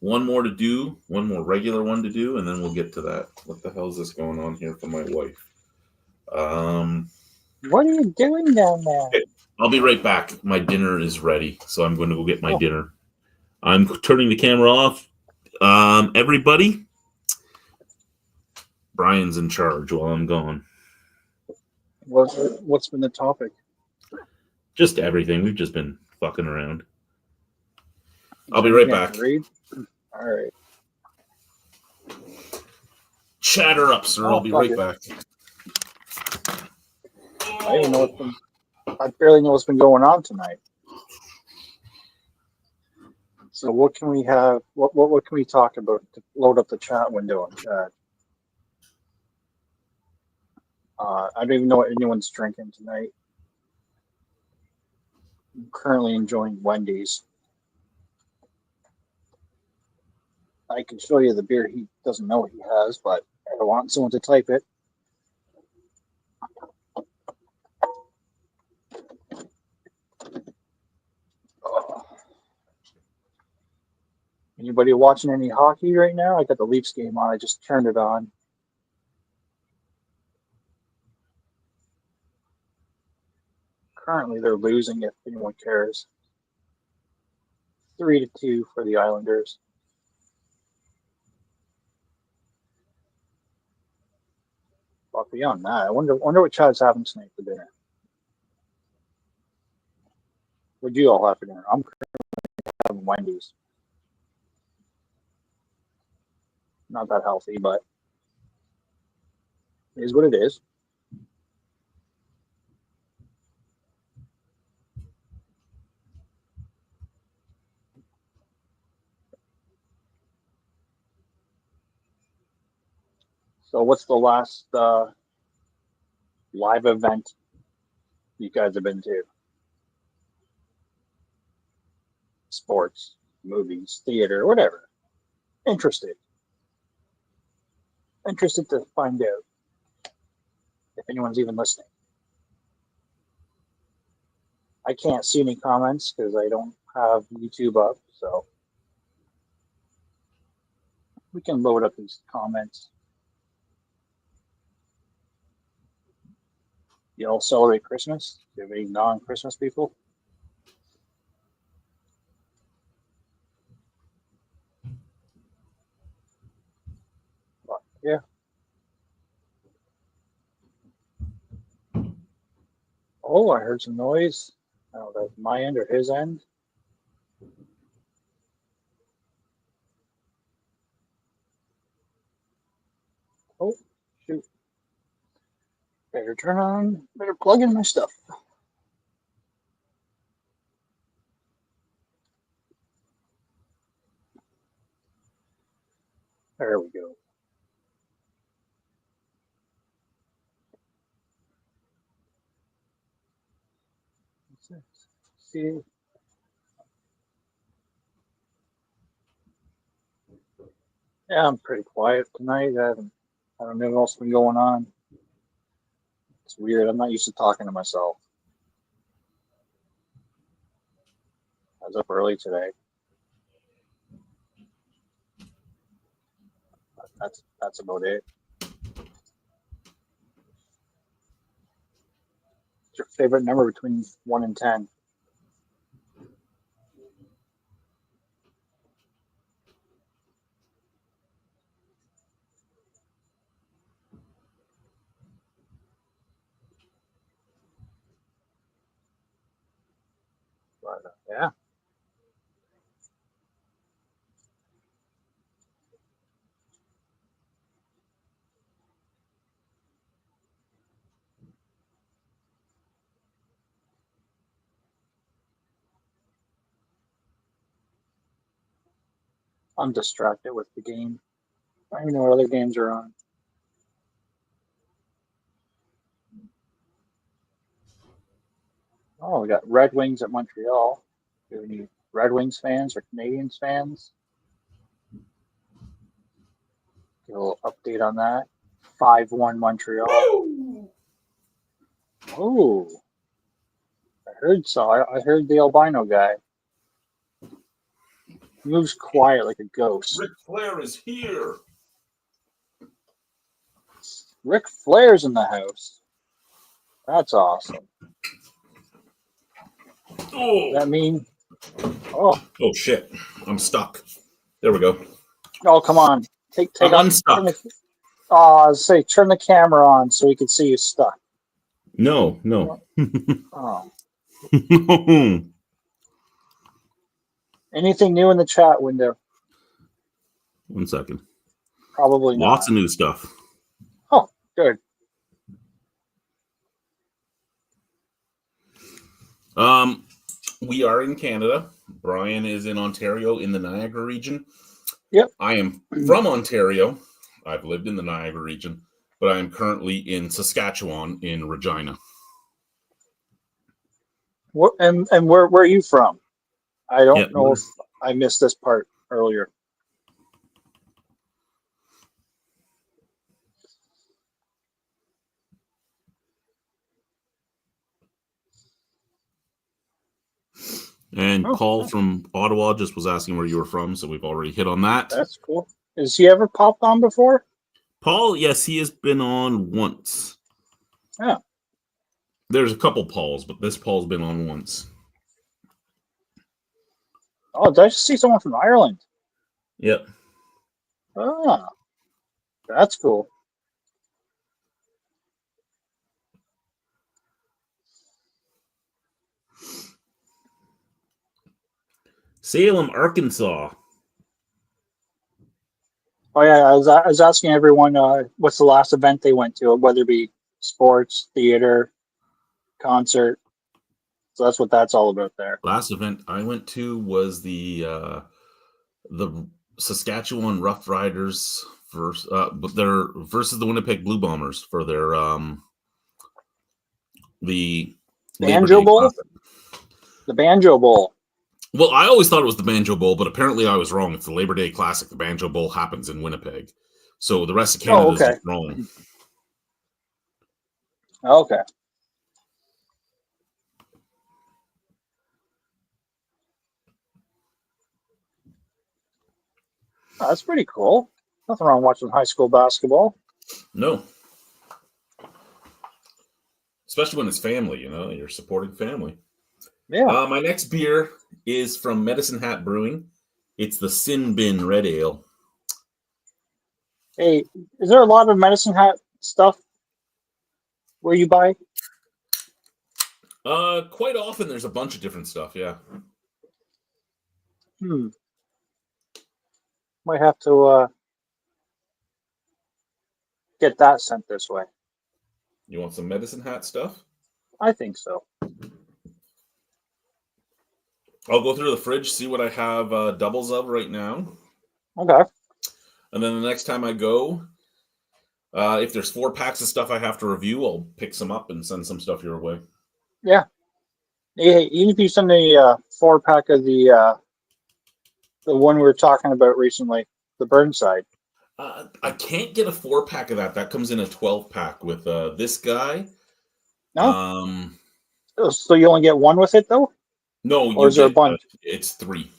one more to do, one more regular one to do, and then we'll get to that. What the hell is this going on here for my wife? What are you doing down there? Okay, I'll be right back. My dinner is ready, so I'm going to go get my dinner. I'm turning the camera off. Everybody, Brian's in charge while I'm gone. What's been the topic? Just everything. We've just been fucking around. I'll be right back. All right. Chatter up, sir. I'll be right back. I barely know what's been going on tonight. So what can we have? What can we talk about to load up the chat window on chat? I don't even know what anyone's drinking tonight. I'm currently enjoying Wendy's. I can show you the beer he doesn't know he has, but I want someone to type it. Anybody watching any hockey right now? I got the Leafs game on. I just turned it on. Currently, they're losing if anyone cares. 3-2 for the Islanders. But beyond that, I wonder what Chad's having tonight for dinner. What'd you all have for dinner? I'm currently having Wendy's. Not that healthy, but it is what it is. So what's the last live event you guys have been to? Sports, movies, theater, whatever. Interested. interested to find out if anyone's even listening. I can't see any comments because I don't have YouTube up, so we can load up these comments. You all celebrate Christmas? Do you have any non-Christmas people? But, yeah. Oh, I heard some noise. I don't know if that's my end or his end. Oh, shoot. Better plug in my stuff. There we go. Let's see. Yeah, I'm pretty quiet tonight. I don't know what's been going on. It's weird. I'm not used to talking to myself. I was up early today. That's about it. What's your favorite number between 1 and 10? But, yeah. I'm distracted with the game. I don't even know what other games are on. Oh, we got Red Wings at Montreal. Do we need Red Wings fans or Canadians fans? Get a little update on that. 5-1 Montreal. Woo! Oh, I heard so. I heard the albino guy. He moves quiet like a ghost. Ric Flair is here. Ric Flair's in the house. That's awesome. Oh. Does that mean? Oh, Oh shit! I'm stuck. There we go. oh, come on. Take I'm off. unstuck. Turn the camera on so we can see you stuck. No. Oh. Anything new in the chat window? 1 second. Probably not. Lots of new stuff. Oh, good. We are in Canada. Brian is in Ontario in the Niagara region. Yep. I am from Ontario. I've lived in the Niagara region, but I am currently in Saskatchewan in Regina. And where are you from? I don't know if I missed this part earlier. And Paul from Ottawa just was asking where you were from, so we've already hit on that. That's cool. Has he ever popped on before? Paul, yes, he has been on once. Yeah. There's a couple Pauls, but this Paul's been on once. Oh, did I just see someone from Ireland? Yep. Ah, that's cool. Salem, Arkansas. Oh yeah, I was asking everyone what's the last event they went to, whether it be sports, theater, concert. So that's what that's all about there. Last event I went to was the Saskatchewan Rough Riders versus the Winnipeg Blue Bombers for their the Banjo Bowl. Classic. The Banjo Bowl. Well, I always thought it was the Banjo Bowl, but apparently I was wrong. It's the Labor Day Classic. The Banjo Bowl happens in Winnipeg. So the rest of Oh, Canada is okay. just wrong. Okay. Oh, that's pretty cool. Nothing wrong watching high school basketball. No. Especially when it's family, you're supporting family. Yeah. My next beer is from Medicine Hat Brewing. It's the Sin Bin Red Ale. Hey, is there a lot of Medicine Hat stuff where you buy? Quite often there's a bunch of different stuff, yeah. Hmm. Might have to get that sent this way. You want some Medicine Hat stuff? I think so. I'll go through the fridge, see what I have doubles of right now. Okay. And then the next time I go, if there's 4 packs of stuff I have to review, I'll pick some up and send some stuff your way. Yeah. Hey, even if you send a 4-pack of the one we were talking about recently, the Burnside. I can't get a 4-pack of that. That comes in a 12-pack with this guy. No? So you only get one with it though? No, Or you is there a get bunch? it's 3.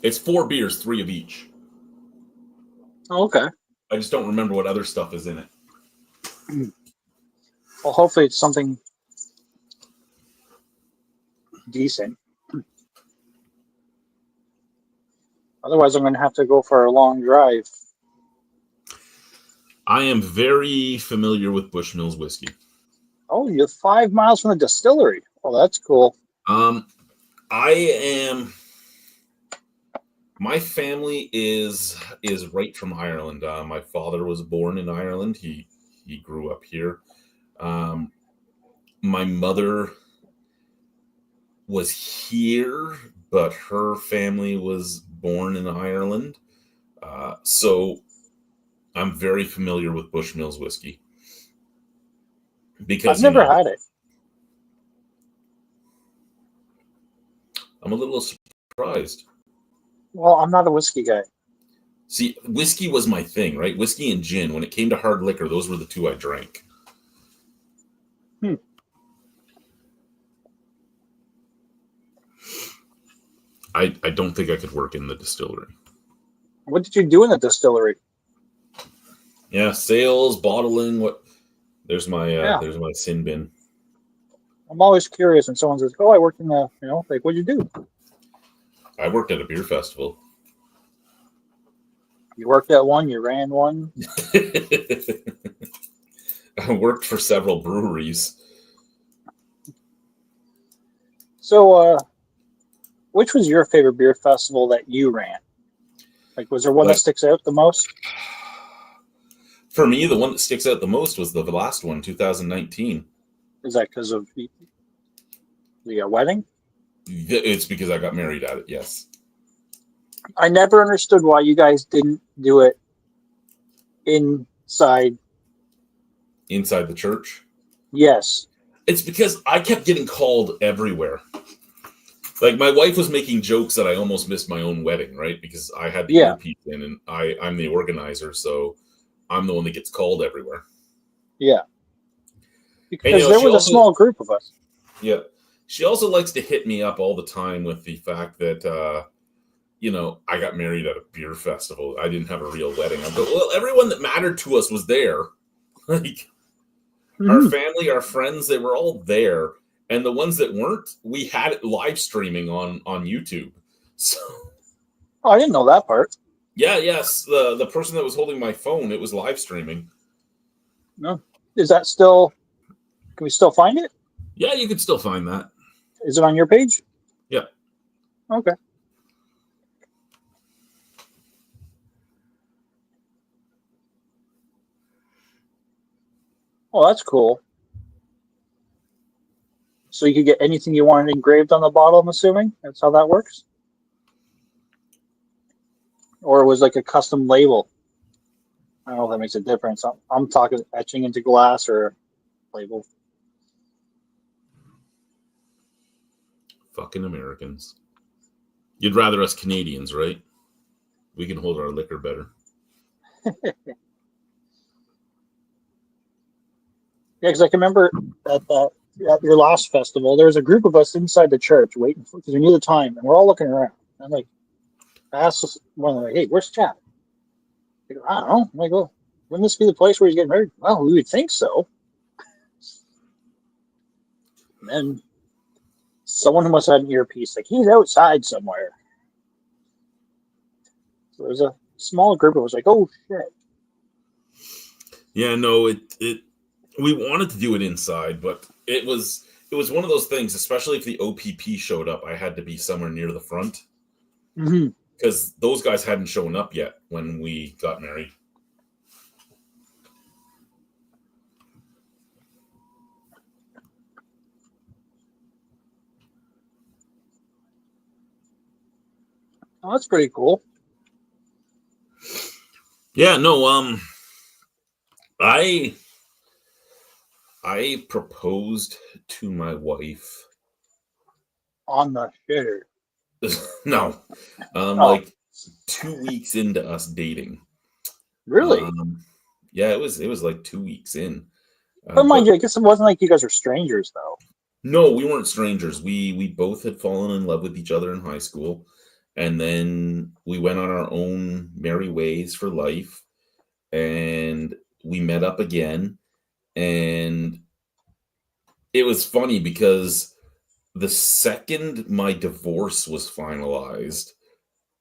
It's 4 beers, 3 of each. Oh, okay. I just don't remember what other stuff is in it. Well, hopefully it's something decent. Otherwise, I'm going to have to go for a long drive. I am very familiar with Bushmills whiskey. Oh, you're 5 miles from the distillery. Oh, that's cool. I am. My family is right from Ireland. My father was born in Ireland. He grew up here. My mother was here, but her family was born in Ireland. So I'm very familiar with Bushmills whiskey I've because never had it. I'm a little surprised. Well, I'm not a whiskey guy. See, whiskey was my thing, right? Whiskey and gin. When it came to hard liquor, those were the 2 I drank. Hmm. I don't think I could work in the distillery. What did you do in the distillery? Yeah, sales, bottling. There's Yeah. my sin bin. I'm always curious when someone says, "Oh, I worked in the," like, what'd you do? I worked at a beer festival. You worked at one, you ran one. I worked for several breweries. So, which was your favorite beer festival that you ran? Like, was there one that Like, sticks out the most? for me, the one that sticks out the most was the last one, 2019. Is that because of the wedding? It's because I got married at it, yes. I never understood why you guys didn't do it inside. Inside the church. Yes. It's because I kept getting called everywhere. Like, my wife was making jokes that I almost missed my own wedding, right? Because I had the Yeah. earpiece in, and I'm the organizer, so I'm the one that gets called everywhere. Yeah. And, Because there was a small group of us. Yeah. She also likes to hit me up all the time with the fact that, I got married at a beer festival. I didn't have a real wedding. I go, well, everyone that mattered to us was there. Like, our family, our friends, they were all there. And the ones that weren't, we had it live streaming on YouTube. So, Oh, I didn't know that part. yeah, yes. The person that was holding my phone, it was live streaming. No. Is that still, can we still find it? Yeah, you could still find that. Is it on your page? Yeah. Okay. Oh, that's cool. So you could get anything you wanted engraved on the bottle, I'm assuming? That's how that works? Or it was like a custom label? I don't know if that makes a difference. I'm talking etching into glass or label. Fucking Americans. You'd rather us Canadians, right? We can hold our liquor better. Yeah, because I can remember at your last festival, there was a group of us inside the church waiting for because we knew the time, and we're all looking around. And I'm like, I asked one of them, like, "Hey, where's Chad?" They go, "I don't know." I'm like, "Well, wouldn't this be the place where he's getting married?" Well, we would think so. And then someone who must have had an earpiece, like he's outside somewhere. So there's a small group of us, like, "Oh shit!" Yeah, no, it we wanted to do it inside, but it was one of those things, especially if the OPP showed up, I had to be somewhere near the front Mm-hmm. because those guys hadn't shown up yet when we got married. Oh, that's pretty cool. Yeah, no, I I proposed to my wife. On the shitter. No, Oh, like 2 weeks into us dating. really? Um, yeah, it was like 2 weeks in. But mind But you, I guess it wasn't like you guys are strangers, though. no, we weren't strangers. We both had fallen in love with each other in high school, and then we went on our own merry ways for life, and we met up again, and it was funny because the second my divorce was finalized,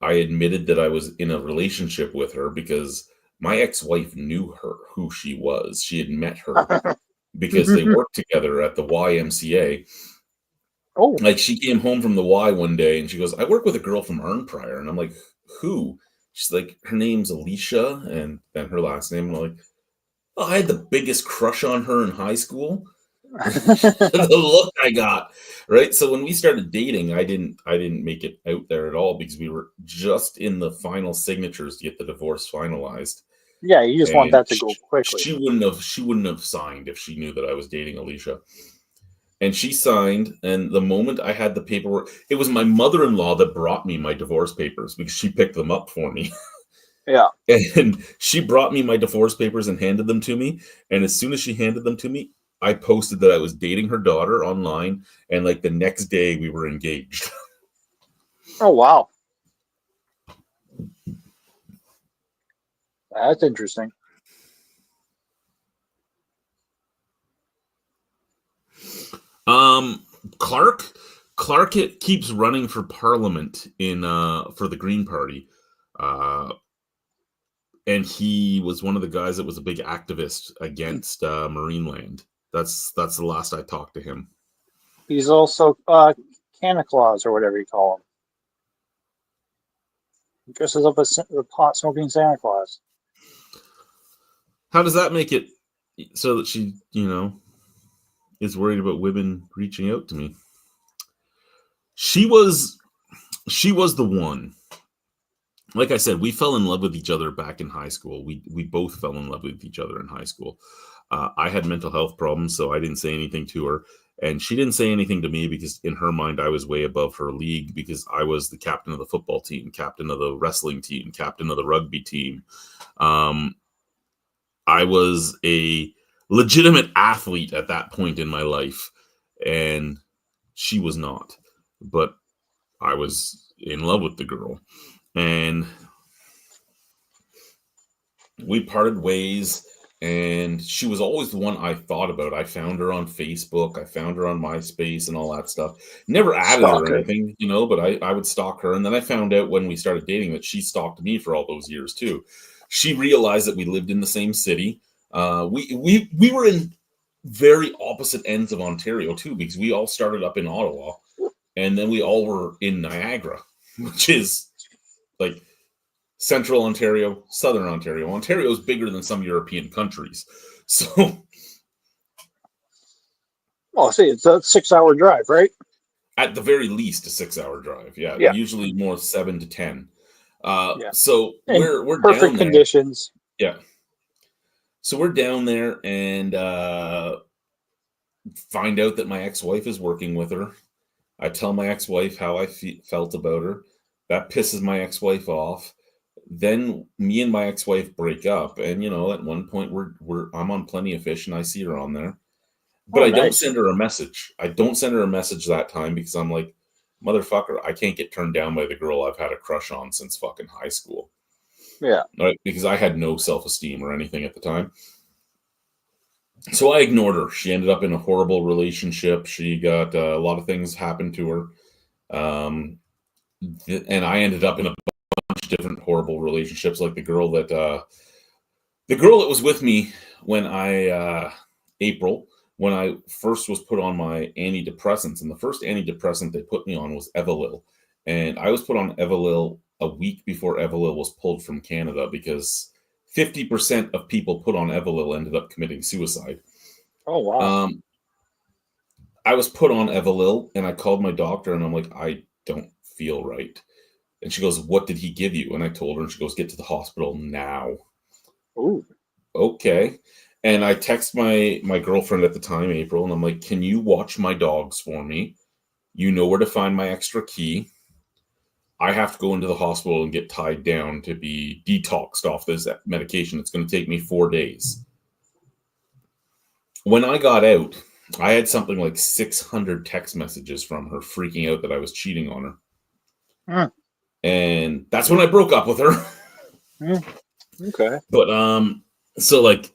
I admitted that I was in a relationship with her because my ex-wife knew her who she was. She had met her because they worked together at the YMCA. Oh, Like she came home from the Y one day and she goes, "I work with a girl from Arnprior." And I'm like, "Who?" She's like, "Her name's Alicia," and then her last name. And I'm like, "Oh, I had the biggest crush on her in high school." The look I got, right? So when we started dating, I didn't make it out there at all because we were just in the final signatures to get the divorce finalized. yeah, you just want And that to go quickly. she wouldn't have signed if she knew that I was dating Alicia. And she signed, and the moment I had the paperwork, it was my mother-in-law that brought me my divorce papers because she picked them up for me. Yeah. And she brought me my divorce papers and handed them to me. And as soon as she handed them to me, I posted that I was dating her daughter online. And like the next day, we were engaged. Oh, wow. That's interesting. Um, Clark, Clark keeps running for parliament in for the Green Party, uh, and he was one of the guys that was a big activist against Marineland. That's the last I talked to him. He's also Santa Claus or whatever you call him. He dresses up as the pot smoking Santa Claus. How does that make it so that she, is worried about women reaching out to me? She was she was the one. Like I said, we fell in love with each other back in high school. We both fell in love with each other in high school. I had mental health problems, so I didn't say anything to her, and she didn't say anything to me because in her mind I was way above her league because I was the captain of the football team, captain of the wrestling team, captain of the rugby team. Um, I was a legitimate athlete at that point in my life, and she was not. But I was in love with the girl, and we parted ways. And she was always the one I thought about. I found her on Facebook, I found her on MySpace and all that stuff. Never added her or Stalker. anything, but I would stalk her. And then I found out when we started dating that she stalked me for all those years too. She realized that we lived in the same city. We were in very opposite ends of Ontario too, because we all started up in Ottawa, and then we all were in Niagara, which is like Central Ontario, Southern Ontario. Ontario is bigger than some European countries, so Well, see, it's a 6 hour drive, right? at the very least a 6 hour drive. Yeah, Yeah. usually more 7 to 10. Yeah. So In we're perfect down there. conditions. Yeah. So we're down there and find out that my ex-wife is working with her. I tell my ex-wife how I felt about her. That pisses my ex-wife off. then me and my ex-wife break up, and at one point I'm on Plenty of Fish and I see her on there. But Oh, I don't nice. send her a message. I don't send her a message that time because I'm like, motherfucker, I can't get turned down by the girl I've had a crush on since fucking high school. Yeah. Right? Because I had no self-esteem or anything at the time. So I ignored her. She ended up in a horrible relationship. She got a lot of things happened to her. And I ended up in a bunch of different horrible relationships, like the girl that was with me when April, when I first was put on my antidepressants. And the first antidepressant they put me on was Evolil. And I was put on Evolil a week before Evolil was pulled from Canada because 50% of people put on Evolil ended up committing suicide. Oh, wow. I was put on Evolil and I called my doctor and I'm like, I don't feel right. And she goes, what did he give you? And I told her, and she goes, get to the hospital now. Ooh. Okay. And I text my girlfriend at the time, April, and I'm like, can you watch my dogs for me? You know where to find my extra key. I have to go into the hospital and get tied down to be detoxed off this medication. It's going to take me 4 days. When I got out, I had something like 600 text messages from her freaking out that I was cheating on her. And that's when I broke up with her. Okay. But so like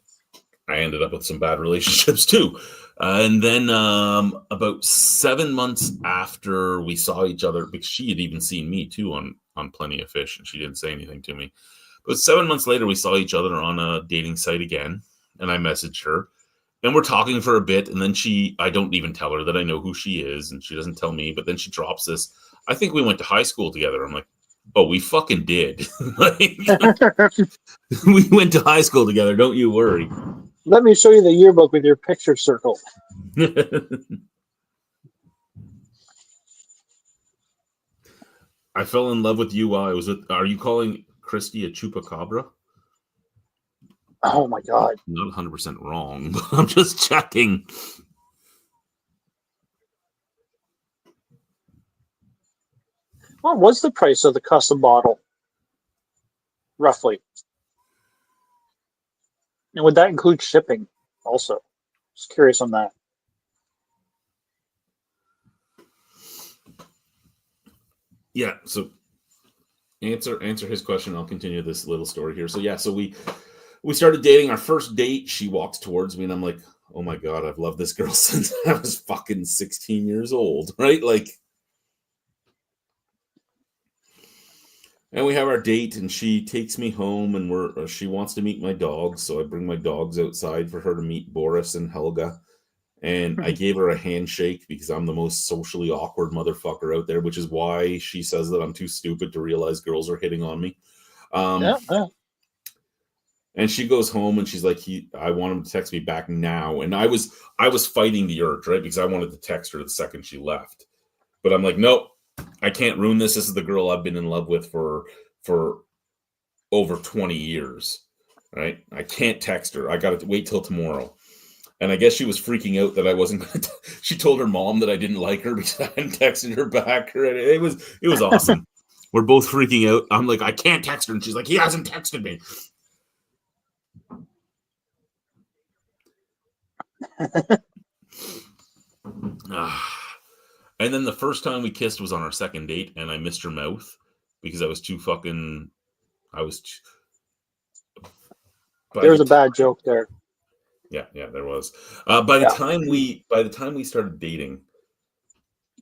I ended up with some bad relationships too. And then about 7 months after we saw each other, because she had even seen me too on Plenty of Fish, and she didn't say anything to me. But 7 months later, we saw each other on a dating site again, and I messaged her. And we're talking for a bit, and then I don't even tell her that I know who she is, and she doesn't tell me, but then she drops this, I think we went to high school together. I'm like, oh, we fucking did. Like, we went to high school together, don't you worry. Let me show you the yearbook with your picture circle. I fell in love with you while I was with. Are you calling Christy a chupacabra? Oh my God. Not 100% wrong, but I'm just checking. What was the price of the custom bottle? Roughly. And would that include shipping also? Just curious on that. Yeah, so answer his question. I'll continue this little story here. So yeah, so we started dating. Our first date, she walks towards me and I'm like, oh my God, I've loved this girl since I was fucking 16 years old, right? Like, and we have our date and she takes me home and she wants to meet my dogs. So I bring my dogs outside for her to meet Boris and Helga. And I gave her a handshake because I'm the most socially awkward motherfucker out there, which is why she says that I'm too stupid to realize girls are hitting on me. Yeah. And she goes home and she's like, I want him to text me back now. And I was fighting the urge, right? Because I wanted to text her the second she left. But I'm like, nope, I can't ruin this. This is the girl I've been in love with for over 20 years, right? I can't text her. I got to wait till tomorrow. And I guess she was freaking out that I wasn't going to. She told her mom that I didn't like her because I hadn't texted her back. It was awesome. We're both freaking out. I'm like, I can't text her. And she's like, he hasn't texted me. And then the first time we kissed was on our second date, and I missed her mouth because I was too fucking. There's a bad joke there. Yeah, there was. By the time we started dating,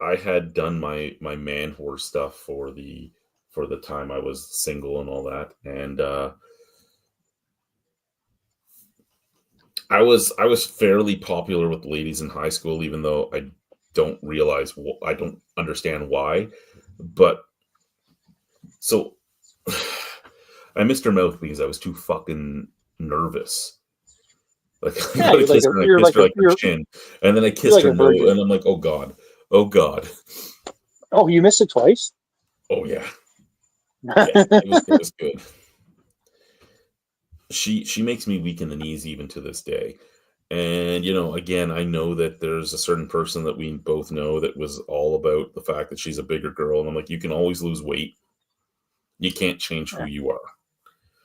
I had done my man whore stuff for the time I was single and all that, and I was fairly popular with ladies in high school, even though I don't understand why, but so I missed her mouth because I was too fucking nervous. Like, Yeah, I kissed her, and I kissed her like her chin, and then I kissed her nose, and I'm like, oh God. Oh, you missed it twice? Oh yeah, it was good. She makes me weak in the knees even to this day. And, again, I know that there's a certain person that we both know that was all about the fact that she's a bigger girl. And I'm like, you can always lose weight. You can't change who you are.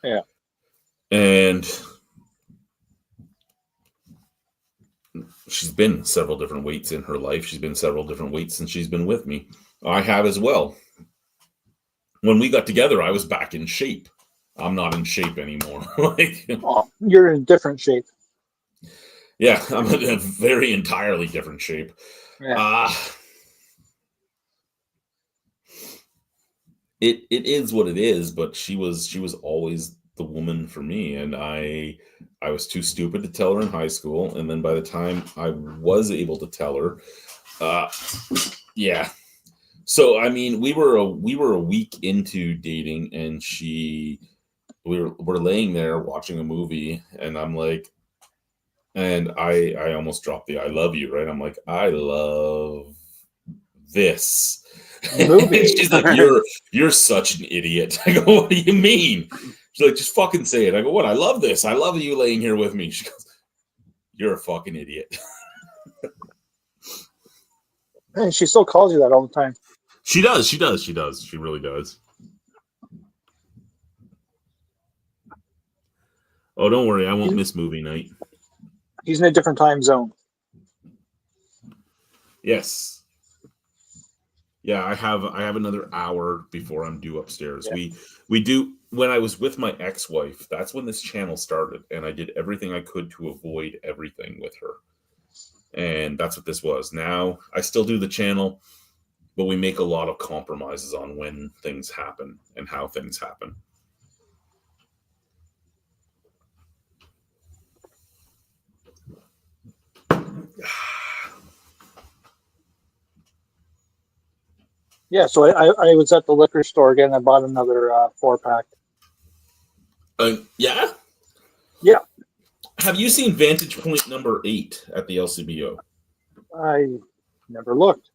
Yeah. And she's been several different weights in her life. She's been several different weights since she's been with me. I have as well. When we got together, I was back in shape. I'm not in shape anymore. Oh, you're in different shape. Yeah, I'm in a very entirely different shape. Yeah. It is what it is, but she was always the woman for me, and I was too stupid to tell her in high school, and then by the time I was able to tell her, yeah. So I mean, we were a week into dating, and we're laying there watching a movie, and I'm like, and I almost dropped the "I love you," right? I'm like, I love this. Movie. She's like, you're such an idiot. I go, what do you mean? She's like, just fucking say it. I go, what? I love this. I love you laying here with me. She goes, you're a fucking idiot. And she still calls you that all the time. She does. She does. She does. She really does. Oh, don't worry. I won't miss movie night. He's in a different time zone. Yes. Yeah, I have another hour before I'm due upstairs. Yeah. We do, when I was with my ex-wife, that's when this channel started, and I did everything I could to avoid everything with her. And that's what this was. Now, I still do the channel, but we make a lot of compromises on when things happen and how things happen. Yeah, so I was at the liquor store again. I bought another 4-pack. Yeah? Yeah. Have you seen Vantage Point number 8 at the LCBO? I never looked.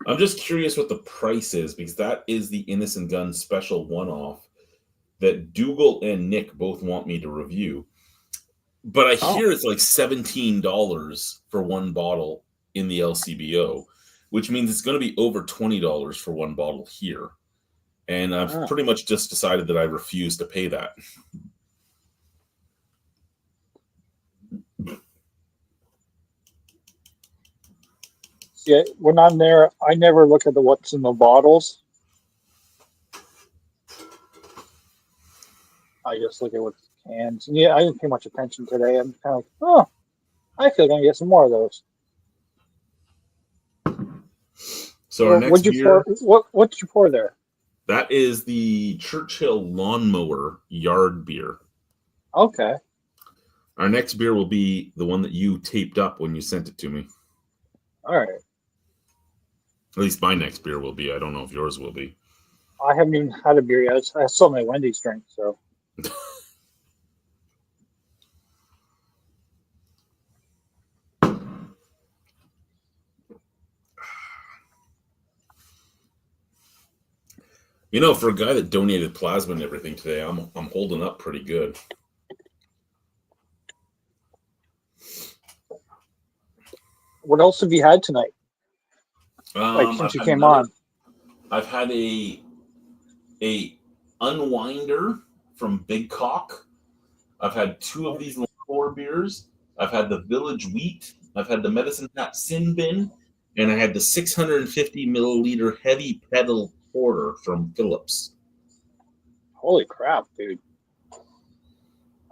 I'm just curious what the price is, because that is the Innocent Gun special one-off that Dougal and Nick both want me to review. But I hear it's like $17 for one bottle in the LCBO, which means it's going to be over $20 for one bottle here. And I've pretty much just decided that I refuse to pay that. Yeah, when I'm there, I never look at the what's in the bottles. I just look at what's cans. And yeah, I didn't pay much attention today. I'm kind of like, oh, I feel like I'm gonna get some more of those. So our next beer, what did you pour there? that is the Churchill Lawnmower Yard Beer. Okay. Our next beer will be the one that you taped up when you sent it to me. All right. At least my next beer will be. I don't know if yours will be. I haven't even had a beer yet. I still have my Wendy's drink, so. You know, for a guy that donated plasma and everything today, I'm holding up pretty good. What else have you had tonight? Like since you came on. I've had a Unwinder from Big Cock. I've had 2 of these Lawnmower beers. I've had the Village Wheat. I've had the Medicine Hat Sin Bin, and I had the 650 milliliter Heavy Pedal Porter from Phillips. Holy crap, dude!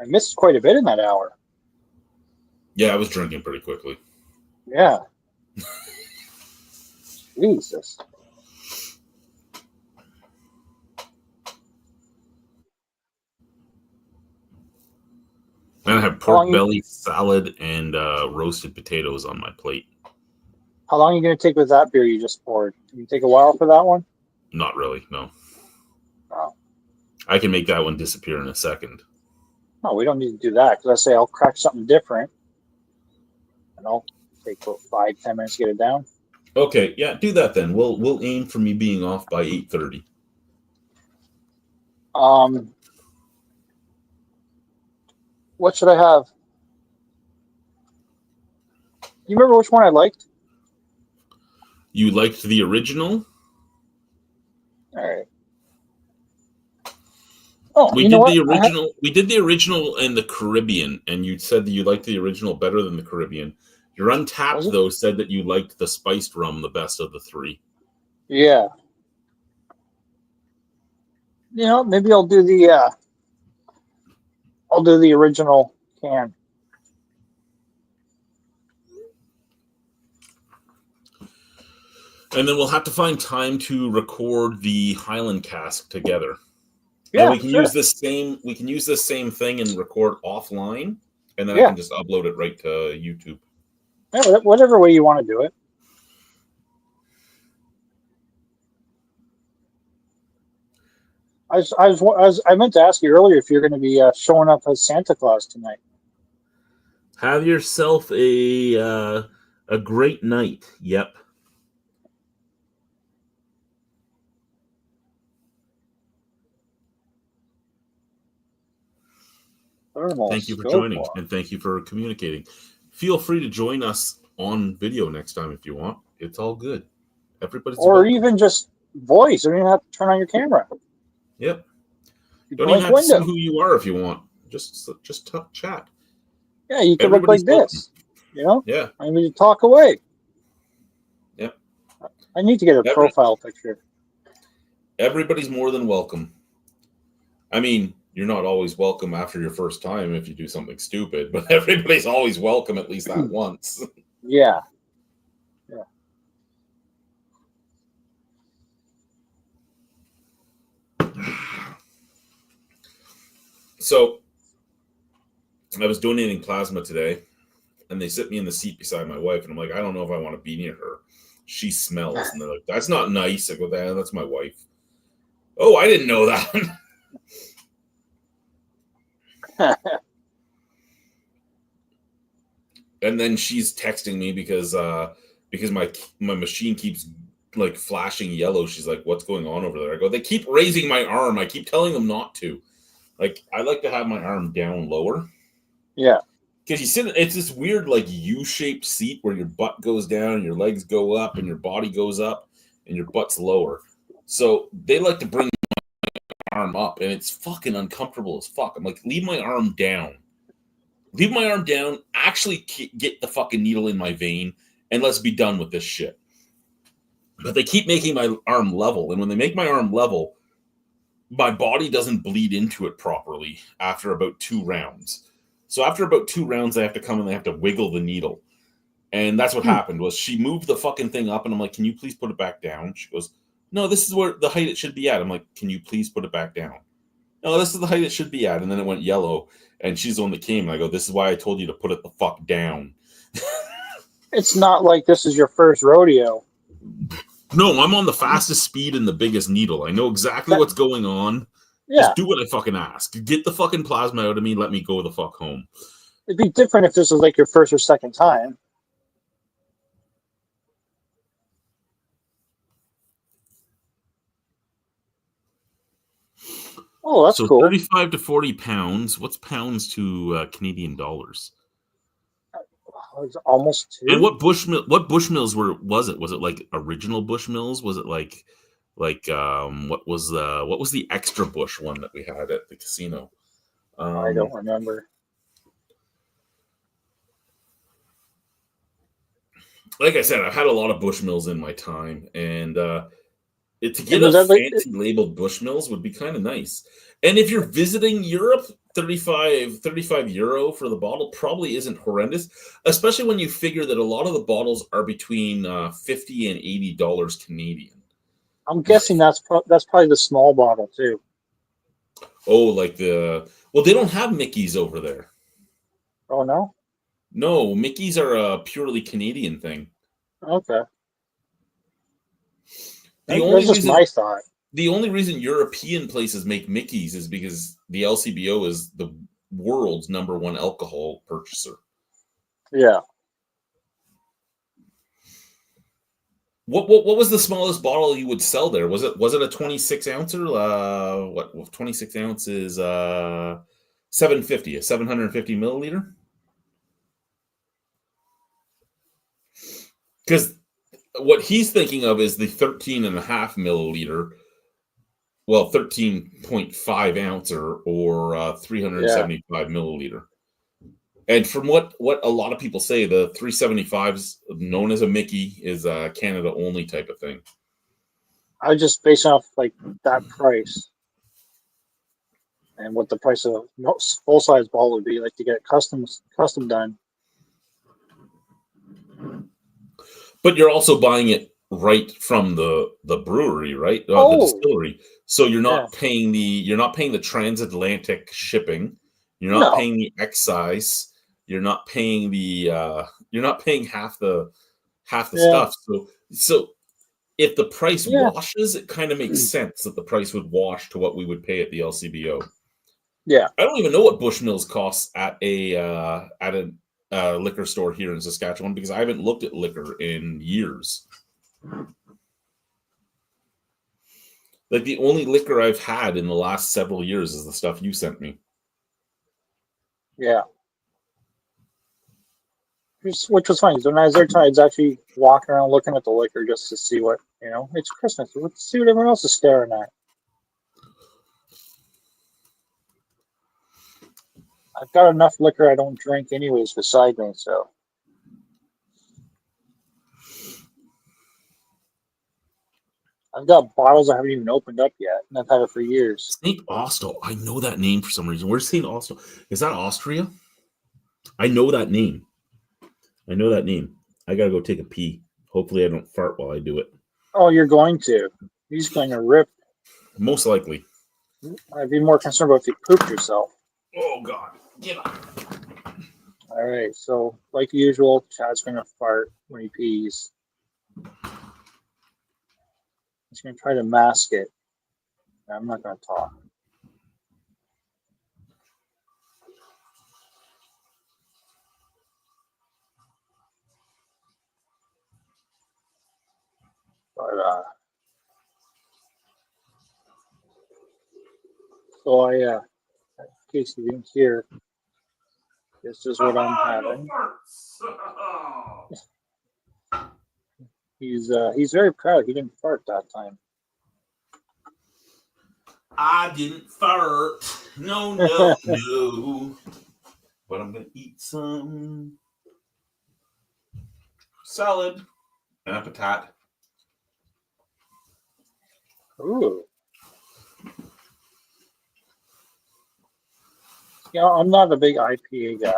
I missed quite a bit in that hour. Yeah, I was drinking pretty quickly. Yeah. Jesus. And I have pork belly, salad, and roasted potatoes on my plate. How long are you going to take with that beer you just poured? Can you take a while for that one? Not really, no. Oh. I can make that one disappear in a second. No, we don't need to do that, because I say I'll crack something different. And I'll take about 5-10 minutes to get it down. Okay, yeah, do that then. We'll aim for me being off by 8:30. What should I have? You remember which one I liked? You liked the original? All right. Oh, We you know did what? the original. We did the original and the Caribbean, and you said that you liked the original better than the Caribbean. Your Was Untapped it? though said that you liked the spiced rum the best of the three. Yeah. You know, maybe I'll do the original can. And then we'll have to find time to record the Highland cask together. And Yeah, we can use sure. this same thing and record offline, and then I Yeah. can just upload it right to YouTube. Yeah, whatever way you want to do it. I meant to ask you earlier if you're going to be showing up as Santa Claus tonight. Have yourself a great night. Yep. Thermal Thank you for scope joining, one. and thank you for communicating. Feel free to join us on video next time if you want. It's all good. Everybody's Or welcome. even just voice. You don't even have to turn on your camera. Yep. You Don't even blink have to say window. who you are if you want. Just chat. Yeah, you could look Everybody's like welcome. this. You know, Yeah. I mean, you talk away. Yep. I need to get a profile picture. Everybody's more than welcome. I mean, you're not always welcome after your first time if you do something stupid, but everybody's always welcome at least that once. Yeah. Yeah. So I was donating plasma today, and they sit me in the seat beside my wife, and I'm like, I don't know if I want to be near her. She smells, and they're like, that's not nice. I go, that's my wife. Oh, I didn't know that. And then she's texting me because my machine keeps like flashing yellow. She's like, what's going on over there? I go, they keep raising my arm. I keep telling them not to. Like, I like to have my arm down lower. Yeah. Because you sit, it's this weird like U-shaped seat where your butt goes down, and your legs go up, and your body goes up, and your butt's lower. So they like to bring my arm up, and it's fucking uncomfortable as fuck. I'm like, leave my arm down. Leave my arm down. Actually, get the fucking needle in my vein, and let's be done with this shit. But they keep making my arm level, and when they make my arm level, my body doesn't bleed into it properly after about 2 rounds. So after about 2 rounds, they have to come and they have to wiggle the needle. And that's what happened was she moved the fucking thing up, and I'm like, can you please put it back down? She goes, no, this is where the height it should be at. I'm like, can you please put it back down? No, this is the height it should be at. And then it went yellow, and she's the one that came. And I go, this is why I told you to put it the fuck down. It's not like this is your first rodeo. No, I'm on the fastest speed and the biggest needle. I know exactly what's going on. Yeah. Just do what I fucking ask. Get the fucking plasma out of me. Let me go the fuck home. It'd be different if this was like your first or second time. Oh, that's So cool. 35 to 40 pounds. What's pounds to Canadian dollars? It's almost 2. And what Bushmills was it? Was it like original Bushmills? Was it like what was the extra bush one that we had at the casino? I don't remember. Like I said, I've had a lot of Bushmills in my time, and to And get was a that like fancy labeled Bushmills would be kind of nice. And if you're visiting Europe, 35 euro for the bottle probably isn't horrendous, especially when you figure that a lot of the bottles are between 50 and $80 Canadian. I'm guessing that's probably the small bottle too. Oh, like well, they don't have Mickeys over there. Oh no? No, Mickeys are a purely Canadian thing. Okay. The That's only just reason my thought. the only reason European places make Mickeys is because the LCBO is the world's #1 alcohol purchaser. Yeah. What was the smallest bottle you would sell there? Was it a 26 ouncer? What 26 ounces? 750, a 750 milliliter. Because what he's thinking of is the 13.5 milliliter, well, 13.5 ouncer or Yeah, 375 milliliter. And from what a lot of people say, the 375s, known as a Mickey, is a Canada only type of thing. I just base off like that price and what the price of a full size ball would be like to get custom done. But you're also buying it right from the brewery, right? The Oh, distillery. So yeah, you're not paying the transatlantic shipping. You're not no, paying the excise. You're not paying half the yeah, stuff. So if the price yeah, washes, it kind of makes sense that the price would wash to what we would pay at the LCBO. yeah. I don't even know what Bushmills costs at a liquor store here in Saskatchewan because I haven't looked at liquor in years. Like the only liquor I've had in the last several years is the stuff you sent me. Yeah. Which was funny. So when I was there tonight, I was actually walking around looking at the liquor just to see what, it's Christmas. Let's see what everyone else is staring at. I've got enough liquor I don't drink anyways beside me, so I've got bottles I haven't even opened up yet, and I've had it for years. St. Austell. I know that name for some reason. Where's St. Austell? Is that Austria? I know that name. I know that name. I gotta go take a pee. Hopefully I don't fart while I do it. Oh, you're going to. He's going to rip. Most likely. I'd be more concerned about if you pooped yourself. Oh God. Get up. All right, so like usual, Chad's going to fart when he pees. He's going to try to mask it. I'm not going to talk. But so in case you didn't hear, this is what I'm having. He's very proud. He didn't fart that time. I didn't fart. No, no, no. But I'm gonna eat some salad and a patat. Ooh. I'm not a big IPA guy.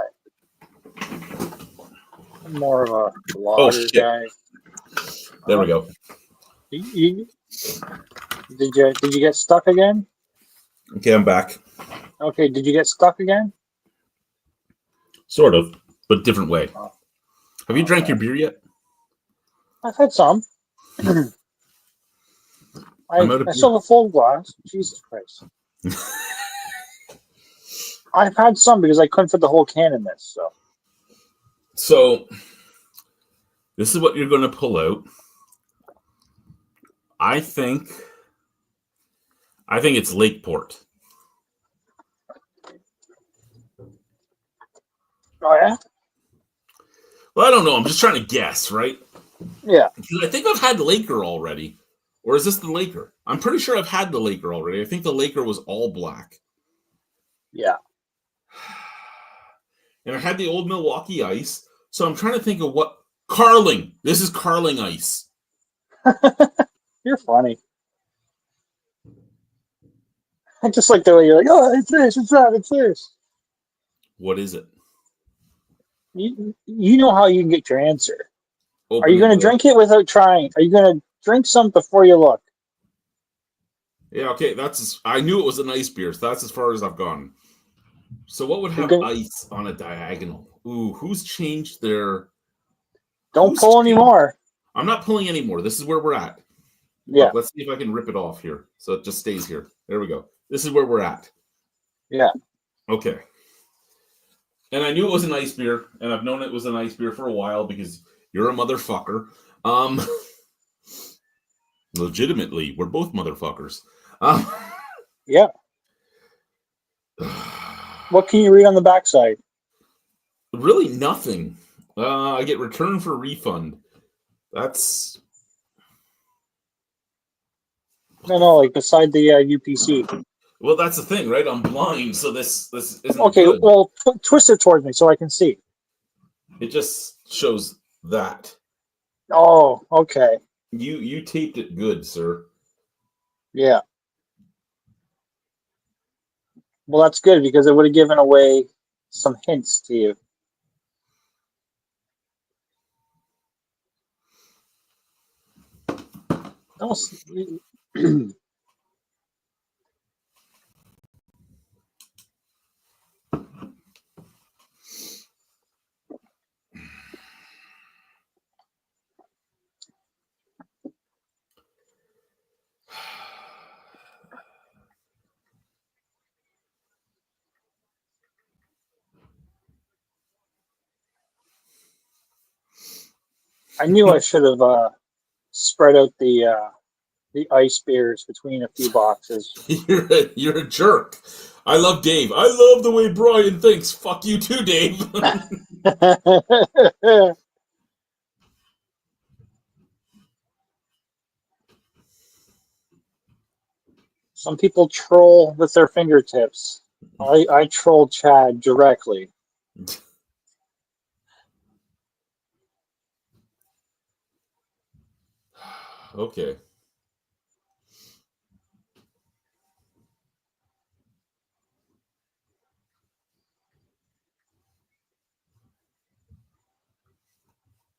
I'm more of a Oh lager shit! guy. There we go. You, did you get stuck again? Okay, I'm back. Okay, did you get stuck again? Sort of, but different way. Oh, Have you drank okay. your beer yet? I've had some. I'm out I of beer. still have a full glass. Jesus Christ. I've had some because I couldn't fit the whole can in this. So this is what you're going to pull out. I think it's Lakeport. Oh yeah. Well, I don't know. I'm just trying to guess, right? Yeah. Because I think I've had Laker already. Or is this the Laker? I'm pretty sure I've had the Laker already. I think the Laker was all black. Yeah. And I had the old Milwaukee Ice. So I'm trying to think of what Carling. This is Carling Ice. You're funny. I just like the way you're like, oh, it's this, it's that, it's this. What is it? You know how you can get your answer. Are Open you it going to without. drink it without trying? Are you going to drink some before you look? Yeah, okay. I knew it was an ice beer. So that's as far as I've gone. So what would You're have gonna, ice on a diagonal? Ooh, who's changed their? don't Who's pull changed? anymore. I'm not pulling anymore. This is where we're at. Yeah. Let's see if I can rip it off here. So it just stays here. There we go. This is where we're at. Yeah. Okay. And I knew it was an ice beer, and I've known it was an ice beer for a while because you're a motherfucker. Legitimately, we're both motherfuckers. Yeah. What can you read on the backside? Really nothing. I get returned for refund. That's No, like beside the UPC. Well, that's the thing, right? I'm blind, so this isn't Okay, good. well, twist it towards me so I can see. It just shows that. Oh, okay. You taped it good, sir. Yeah. Well, that's good because it would have given away some hints to you. No, I knew I should have spread out the ice beers between a few boxes. You're a jerk. I love Dave. I love the way Brian thinks. Fuck you too, Dave. Some people troll with their fingertips. I troll Chad directly. Okay.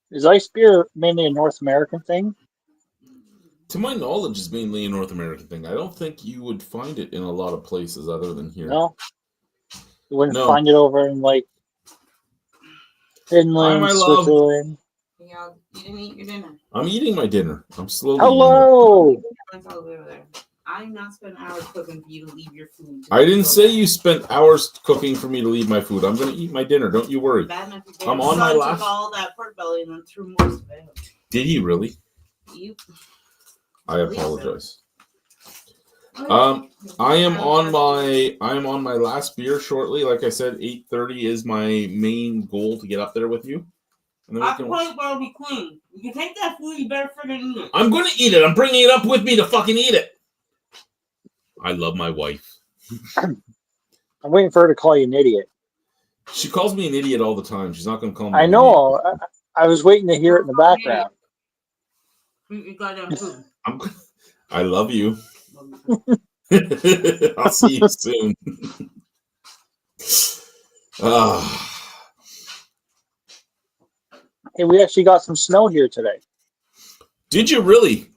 Is ice beer mainly a North American thing? To my knowledge, it's mainly a North American thing. I don't think you would find it in a lot of places other than here. No, you wouldn't No. find it over in like Hi, my Finland, love. Switzerland. Yeah, you didn't eat your dinner. I'm eating my dinner. I'm slowly Hello. Everyone's all over there. I'm not spending hours cooking for you to leave your food. I didn't say you spent hours cooking for me to leave my food. I'm going to eat my dinner. Don't you worry. I'm on my last. Took all that pork belly and then threw most of it out. Did he really? You. I apologize. I am on my last beer shortly. Like I said, 8:30 is my main goal to get up there with you. And then That plate better be clean. You can take that food, you better friggin' eat it. I'm gonna eat it. I'm bringing it up with me to fucking eat it. I love my wife. I'm waiting for her to call you an idiot. She calls me an idiot all the time. She's not gonna call me. I know. I was waiting to hear it in the background. You goddamn food. I love you. I'll see you soon. Hey, we actually got some snow here today. Did you really?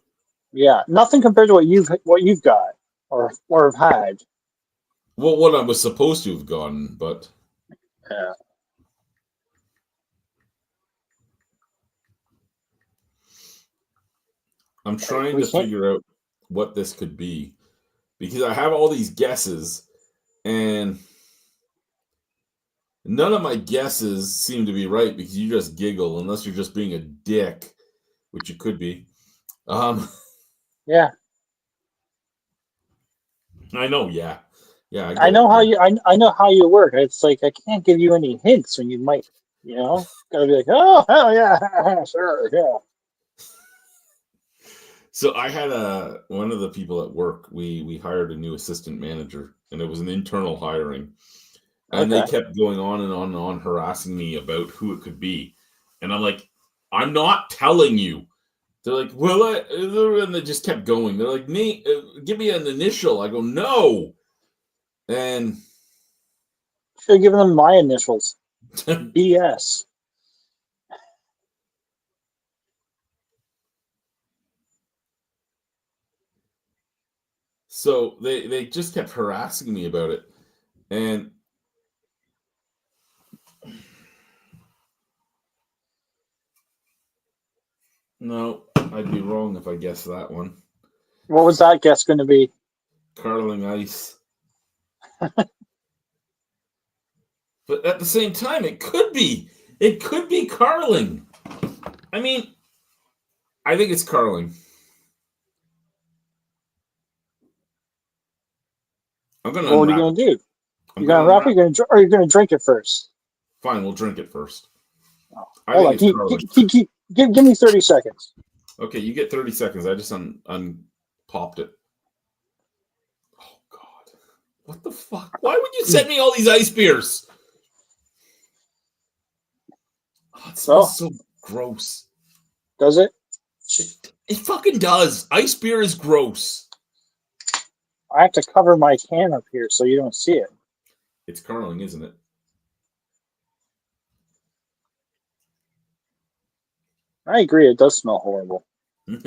Yeah, nothing compared to what you've got or have had. Well, what I was supposed to have gotten, but yeah. I'm trying to figure out what this could be because I have all these guesses and none of my guesses seem to be right because you just giggle unless you're just being a dick, which you could be. Yeah. I know. Yeah. Yeah. I know how you. I know how you work. It's like I can't give you any hints when you might. Gotta be like, oh hell yeah, sure, yeah. So I had one of the people at work. We hired a new assistant manager, and it was an internal hiring. And they kept going on and on and on, harassing me about who it could be. And I'm like, I'm not telling you. They're like, well, and they just kept going. They're like, Nate, give me an initial. I go, no. And should have given them my initials. BS. So they just kept harassing me about it. And no, I'd be wrong if I guessed that one. What was that guess going to be? Carling ice. But at the same time, it could be. It could be Carling. I mean, I think it's Carling. I'm gonna. What are you going to do? You're going to wrap it, or are you going to drink it first? Fine, we'll drink it first. Oh, hold on. Give me 30 seconds. Okay, you get 30 seconds. I just unpopped it. What the fuck? Why would you send me all these ice beers? Oh, it smells so gross. Does it? It fucking does. Ice beer is gross. I have to cover my can up here so you don't see it. It's curling, isn't it? I agree. It does smell horrible. And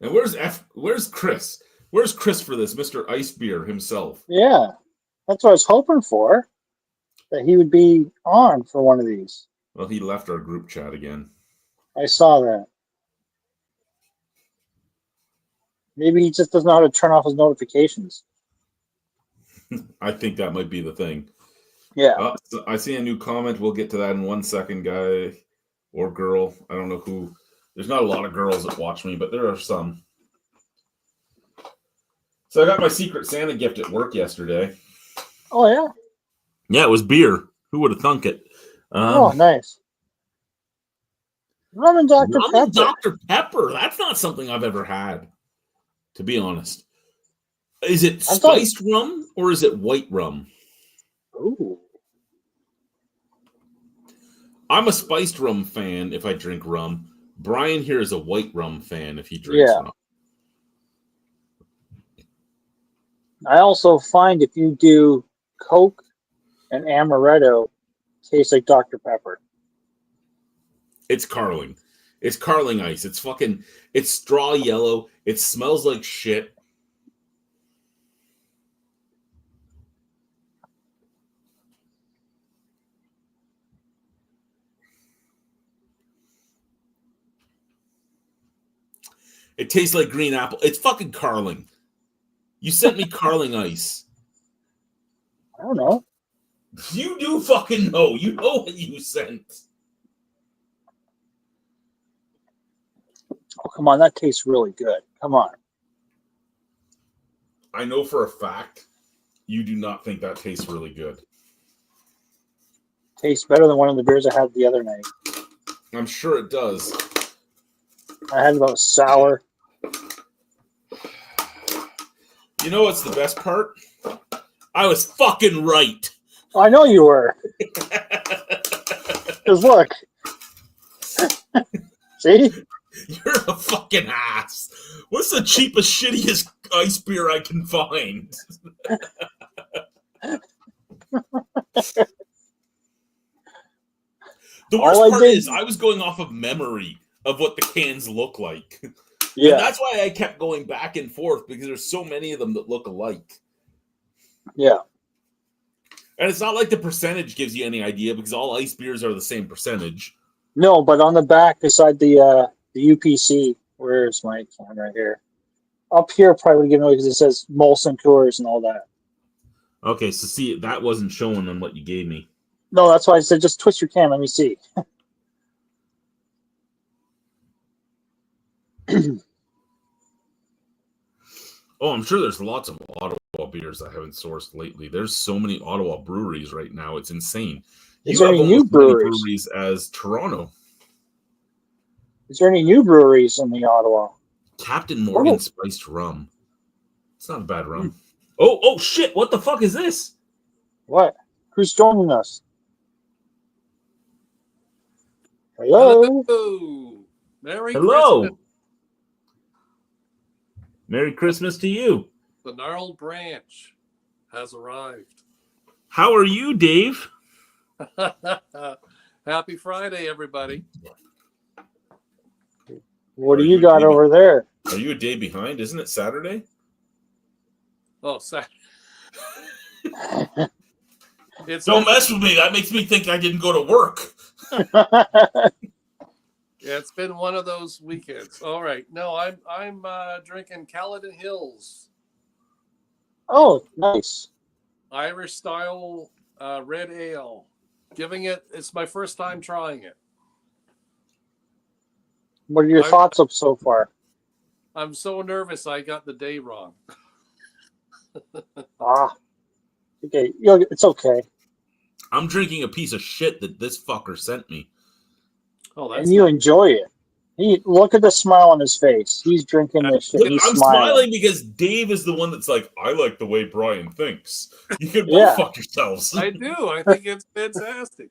where's Chris? Where's Chris for this, Mr. Ice Beer himself? Yeah, that's what I was hoping for. That he would be on for one of these. Well, he left our group chat again. I saw that. Maybe he just doesn't know how to turn off his notifications. I think that might be the thing. Yeah. So I see a new comment. We'll get to that in 1 second, guy or girl. I don't know who. There's not a lot of girls that watch me, but there are some. So I got my Secret Santa gift at work yesterday. Oh, yeah? Yeah, it was beer. Who would have thunk it? Oh, nice. Rum and Dr. Rum Pepper. and Dr. Pepper. That's not something I've ever had, to be honest. Is it spiced rum or is it white rum? Ooh. I'm a spiced rum fan if I drink rum. Brian here is a white rum fan if he drinks rum. I also find if you do Coke and amaretto, it tastes like Dr. Pepper. It's carling. It's carling ice. It's straw yellow. It smells like shit. It tastes like green apple. It's fucking carling. You sent me carling ice. I don't know. You do fucking know. You know what you sent. Oh, come on. That tastes really good. Come on. I know for a fact you do not think that tastes really good. Tastes better than one of the beers I had the other night. I'm sure it does. I had about sour. You know what's the best part? I was fucking right. I know you were. Because look. See? You're a fucking ass. What's the cheapest, shittiest ice beer I can find? The worst part is I was going off of memory of what the cans look like. Yeah. And that's why I kept going back and forth, because there's so many of them that look alike. Yeah. And it's not like the percentage gives you any idea, because all ice beers are the same percentage. No, but on the back beside the UPC, where's my can right here? Up here probably would give away because it says Molson Coors and all that. Okay, so see, that wasn't showing on what you gave me. No, that's why I said just twist your can. Let me see. Oh, I'm sure there's lots of Ottawa beers I haven't sourced lately. There's so many Ottawa breweries right now. It's insane. Is there any new breweries as Toronto? Is there any new breweries in the Ottawa? Captain Morgan Spiced Rum. It's not a bad rum. Oh, shit. What the fuck is this? What? Who's joining us? Hello. Merry Hello. Christmas. Merry Christmas to you. The gnarled branch has arrived. How are you, Dave? Happy Friday, everybody. What do you got over there? Are you a day behind? Isn't it Saturday? Oh, Saturday. Don't mess with me. That makes me think I didn't go to work. Yeah, it's been one of those weekends. All right. No, I'm drinking Caledon Hills. Oh, nice. Irish style red ale. It's my first time trying it. What are your thoughts up so far? I'm so nervous I got the day wrong. Okay. It's okay. I'm drinking a piece of shit that this fucker sent me. Oh, that's and you enjoy it. Look at the smile on his face. He's drinking this shit. He's I'm smiling because Dave is the one that's like, I like the way Brian thinks. You can both Yeah. fuck yourselves. I do. I think it's fantastic.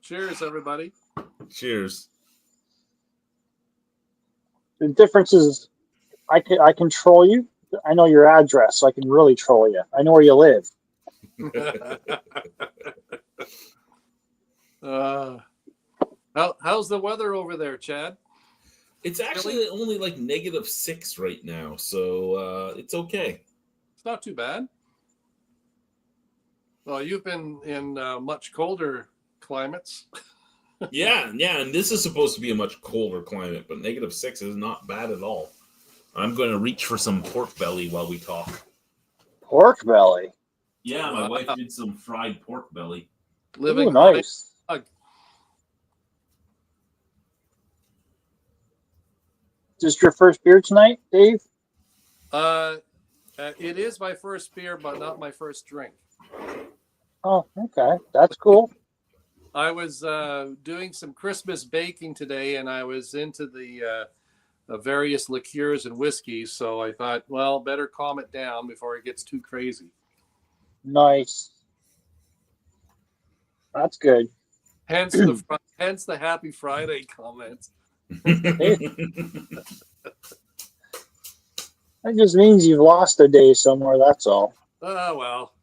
Cheers, everybody. Cheers. The difference is, I control you. I know your address, so I can really troll you. I know where you live. How's the weather over there, Chad? It's actually only like -6 right now, so it's okay. It's not too bad. Well, you've been in much colder climates. yeah, and this is supposed to be a much colder climate, but -6 is not bad at all. I'm going to reach for some pork belly while we talk. Pork belly? Yeah, my wife did some fried pork belly. Living nice. Just your first beer tonight, Dave? It is my first beer, but not my first drink. Oh, okay. That's cool. I was doing some Christmas baking today, and I was into the various liqueurs and whiskeys, so I thought, well, better calm it down before it gets too crazy. Nice. That's good. Hence the Happy Friday comment. That just means you've lost a day somewhere, that's all. Oh, well.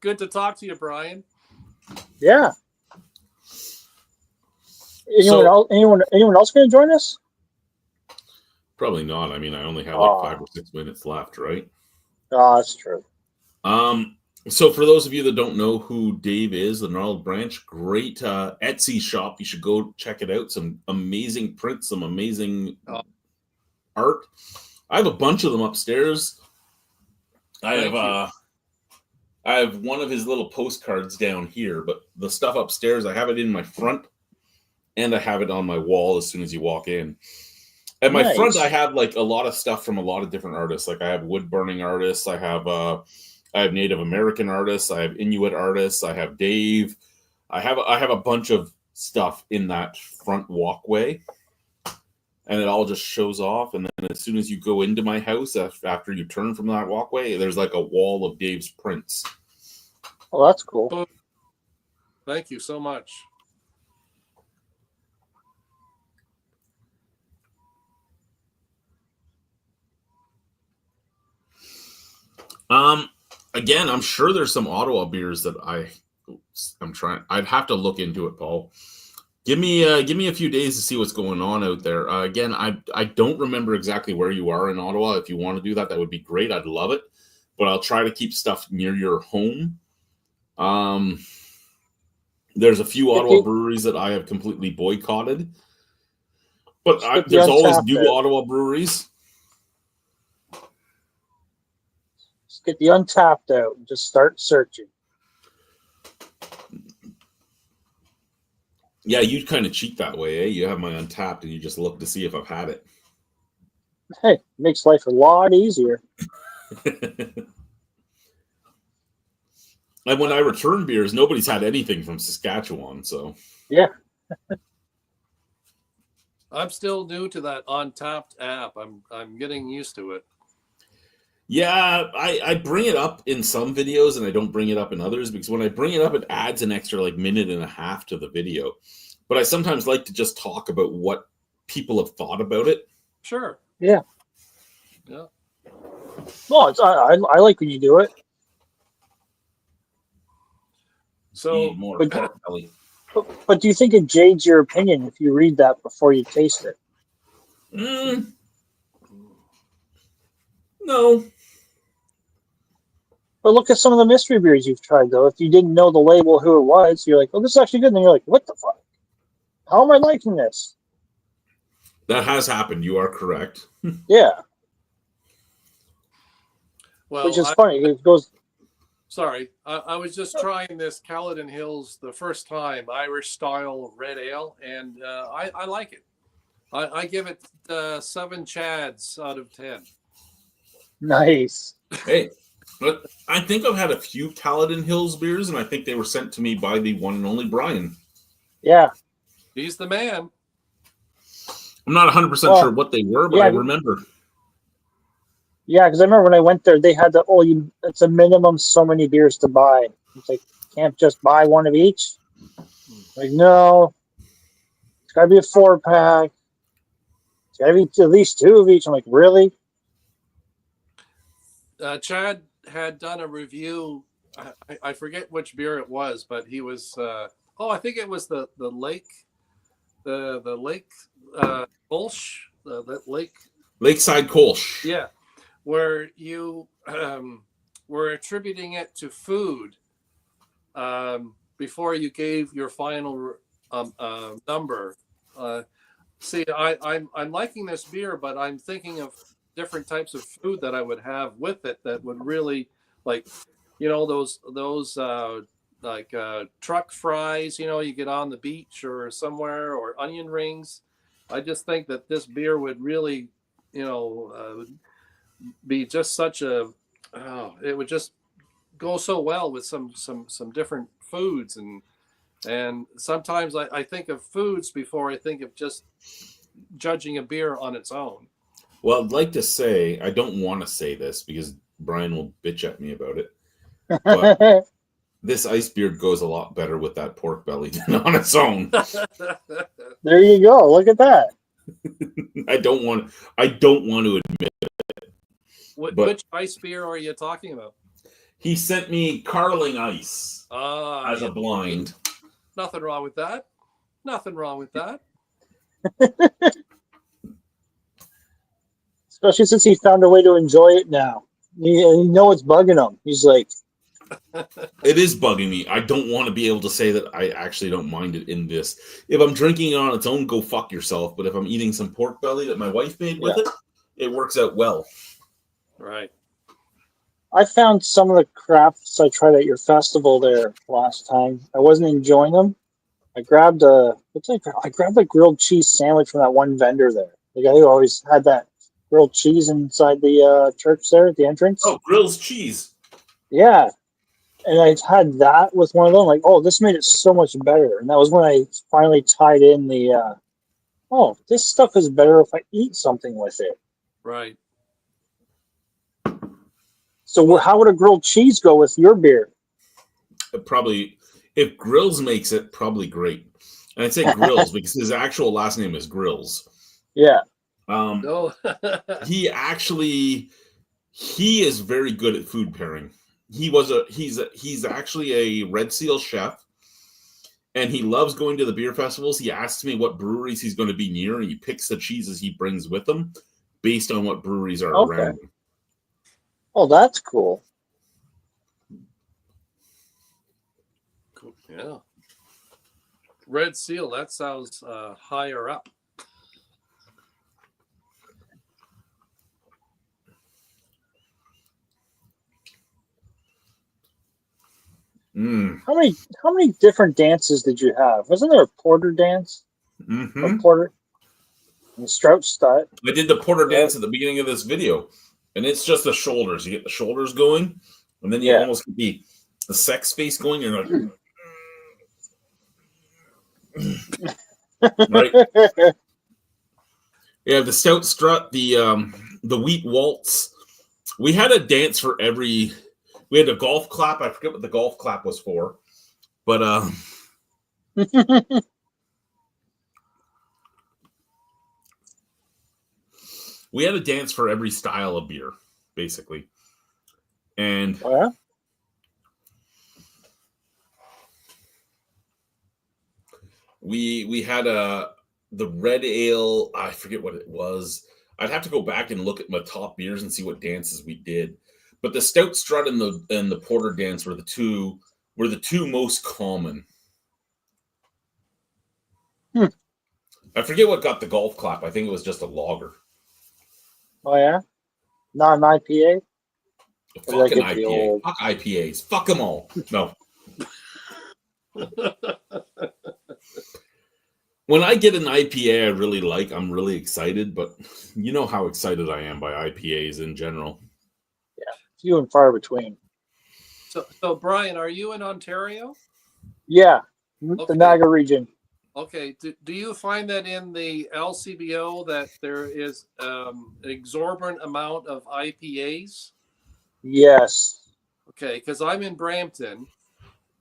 Good to talk to you, Brian. Yeah. Anyone else going to join us? Probably not. I mean, I only have like 5 or 6 minutes left, right? Oh, that's true. So for those of you that don't know who Dave is, the Gnarled Branch, great Etsy shop. You should go check it out. Some amazing prints, some amazing art. I have a bunch of them upstairs. I have one of his little postcards down here, but the stuff upstairs, I have it in my front and I have it on my wall as soon as you walk in. At my front, I have like a lot of stuff from a lot of different artists. Like I have wood burning artists. I have Native American artists. I have Inuit artists. I have Dave. I have a bunch of stuff in that front walkway, and it all just shows off. And then as soon as you go into my house, after you turn from that walkway, there's like a wall of Dave's prints. Oh, that's cool. Thank you so much. Again, I'm sure there's some Ottawa beers that I'm trying. I'd have to look into it, Paul. Give me a few days to see what's going on out there. Again, I don't remember exactly where you are in Ottawa. If you want to do that, that would be great. I'd love it. But I'll try to keep stuff near your home. There's a few Ottawa breweries that I have completely boycotted. But there's always new Ottawa breweries. Just get the Untapped out and just start searching. Yeah, you kind of cheat that way, eh? You have my Untapped and you just look to see if I've had it. Hey, it makes life a lot easier. And when I return beers, nobody's had anything from Saskatchewan, so. Yeah. I'm still new to that Untapped app. I'm getting used to it. Yeah, I bring it up in some videos and I don't bring it up in others because when I bring it up, it adds an extra like minute and a half to the video. But I sometimes like to just talk about what people have thought about it. Sure. Yeah. Yeah. Well, I like when you do it. So, but do you think it jades your opinion if you read that before you taste it? No. But look at some of the mystery beers you've tried, though. If you didn't know the label, who it was, you're like, oh, this is actually good. And then you're like, what the fuck? How am I liking this? That has happened. You are correct. Yeah. Well, which is funny. It goes. Sorry, I was just trying this Caledon Hills the first time, Irish style red ale, and I like it. I give it 7 Chads out of 10. Nice. Hey, But I think I've had a few Paladin Hills beers, and I think they were sent to me by the one and only Brian. Yeah. He's the man. I'm not 100% Well, sure what they were, but yeah. I remember. Yeah, because I remember when I went there, they had it's a minimum so many beers to buy. It's like, can't just buy one of each. Like, no, it's got to be a 4-pack. It's got to be at least 2 of each. I'm like, really? Chad had done a review. I forget which beer it was, but he was. I think it was the lake, the lake Kolsch, the lake Lakeside Kolsch. Yeah, where you were attributing it to food before you gave your final number. See, I'm liking this beer, but I'm thinking of different types of food that I would have with it that would really, like, those truck fries, you get on the beach or somewhere, or onion rings. I just think that this beer would really, be just such a, it would just go so well with some different foods. And sometimes I think of foods before I think of just judging a beer on its own. Well, I'd like to say, I don't want to say this because Brian will bitch at me about it, but this ice beer goes a lot better with that pork belly than on its own. There you go. Look at that. I don't want to admit it. Which ice beer are you talking about? He sent me Carling Ice as a blind. Nothing wrong with that. Nothing wrong with that. Especially since he found a way to enjoy it now. You know it's bugging him. He's like, it is bugging me. I don't want to be able to say that I actually don't mind it in this. If I'm drinking it on its own, go fuck yourself. But if I'm eating some pork belly that my wife made with it works out well. Right. I found some of the crafts I tried at your festival there last time. I wasn't enjoying them. I grabbed a grilled cheese sandwich from that one vendor there. The guy who always had that grilled cheese inside the church there at the entrance. Oh, grilled cheese. Yeah. And I had that with one of them. Like, oh, this made it so much better. And that was when I finally tied in this stuff is better if I eat something with it. Right. So how would a grilled cheese go with your beer? Probably, if Grills makes it, probably great. And I'd say Grills because his actual last name is Grills. Yeah. He is very good at food pairing. He's actually a Red Seal chef, and he loves going to the beer festivals. He asks me what breweries he's going to be near, and he picks the cheeses he brings with him based on what breweries are around him. Oh, that's cool. Cool. Yeah. Red Seal, that sounds higher up. How many different dances did you have? Wasn't there a porter dance? Mm-hmm. A porter? And Strout Stud. I did the porter dance at the beginning of this video, and it's just the shoulders. You get the shoulders going, and then you almost get the sex face going. You're like, right? Yeah, the stout strut, the wheat waltz. We had a dance for every. We had a golf clap. I forget what the golf clap was for, but we had a dance for every style of beer, basically. And we had the red ale. I forget what it was. I'd have to go back and look at my top beers and see what dances we did. But the stout strut and the porter dance were the two most common. I forget what got the golf clap. I think it was just a lager. Oh yeah, not an IPA. Fuck an IPA. Fuck IPAs. Fuck them all. No. When I get an IPA I really like, I'm really excited. But you know how excited I am by IPAs in general. few and far between. So Brian, are you in Ontario? Yeah, the Okay. Niagara region. Okay. Do you find that in the LCBO that there is an exorbitant amount of IPAs? Yes. Okay, because I'm in Brampton,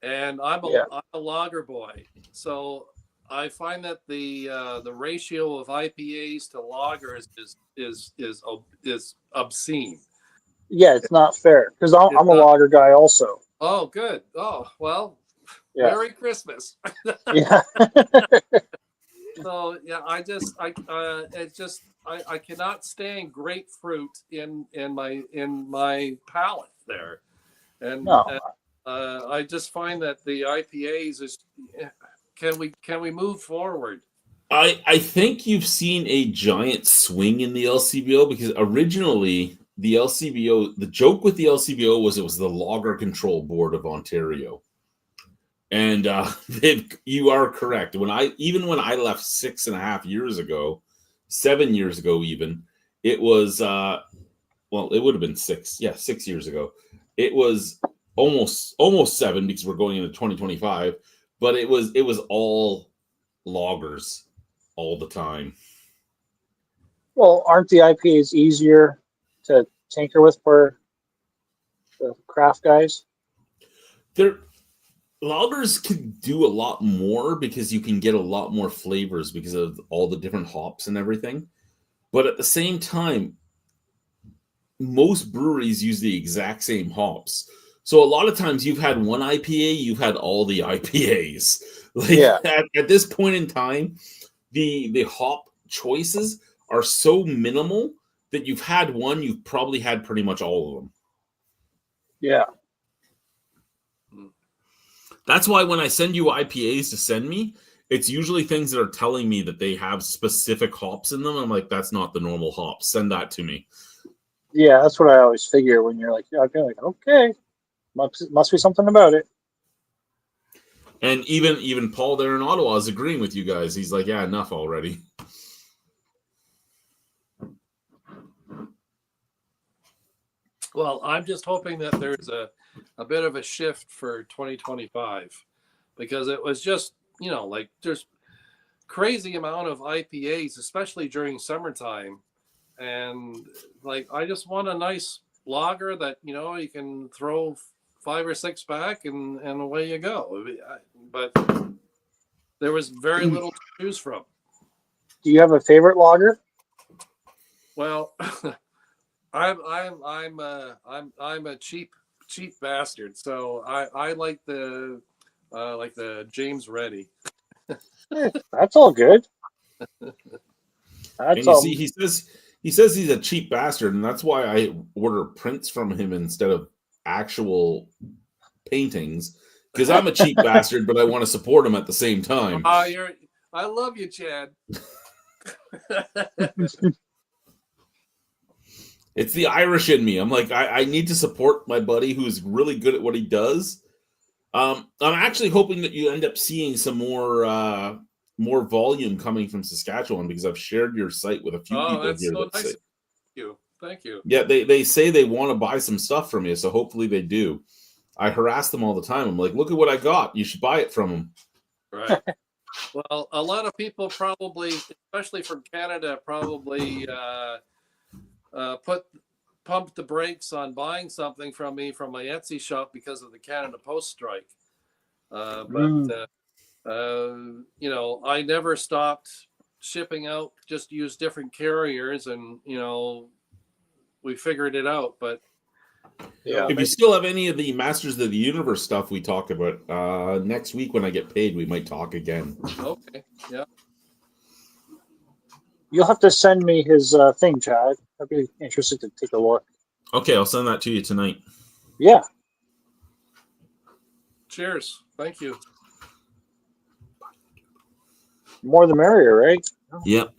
and I'm Yeah. a lager boy, so I find that the ratio of IPAs to lagers is obscene. Yeah, it's not fair because It's I'm a not. lager guy also. Oh, good. Oh, well, Yeah. Merry Christmas. Yeah. So yeah, it's just I cannot stand grapefruit in my palate there, and No. I just find that the IPAs is can we move forward? I think you've seen a giant swing in the LCBO because originally the LCBO, the joke with the LCBO was it was the Lager Control Board of Ontario. And you are correct. When I left 6.5 years ago, 7 years ago, even it was well, it would have been 6 years ago. It was almost seven because we're going into 2025, but it was all loggers all the time. Well, aren't the IPAs easier to tinker with for the craft guys? They're Lagers can do a lot more because you can get a lot more flavors because of all the different hops and everything. But at the same time, most breweries use the exact same hops. So a lot of times you've had one IPA, you've had all the IPAs. Like Yeah. at this point in time, the hop choices are so minimal that you've had one, you've probably had pretty much all of them. Yeah. That's why when I send you IPAs to send me, it's usually things that are telling me that they have specific hops in them. I'm like, that's not the normal hops. Send that to me. Yeah, that's what I always figure when you're like, yeah, I feel like, okay, must be something about it. And even Paul there in Ottawa is agreeing with you guys. He's like, yeah, enough already. Well, I'm just hoping that there's a bit of a shift for 2025 because it was just, like there's crazy amount of IPAs, especially during summertime. And like, I just want a nice lager that, you can throw 5 or 6 back and away you go. But there was very little to choose from. Do you have a favorite lager? Well, I'm a cheap bastard, so I like the James Reddy. That's all good. And That's you all. see, he says he's a cheap bastard, and that's why I order prints from him instead of actual paintings. Because I'm a cheap bastard, but I want to support him at the same time. I love you, Chad. It's the Irish in me. I'm like, I need to support my buddy who's really good at what he does. I'm actually hoping that you end up seeing some more volume coming from Saskatchewan because I've shared your site with a few people That's here. so nice. Thank you. Yeah, they say they want to buy some stuff from you, so hopefully they do. I harass them all the time. I'm like, look at what I got. You should buy it from them. Right. Well, a lot of people probably, especially from Canada, probably pump the brakes on buying something from me from my Etsy shop because of the Canada Post strike. But I never stopped shipping out. Just use different carriers, and we figured it out. But Yeah. If you still have any of the Masters of the Universe stuff we talked about, next week when I get paid, we might talk again. Okay. Yeah. You'll have to send me his thing, Chad. I'd be interested to take a look. Okay, I'll send that to you tonight. Yeah. Cheers. Thank you. More the merrier, right? Yep.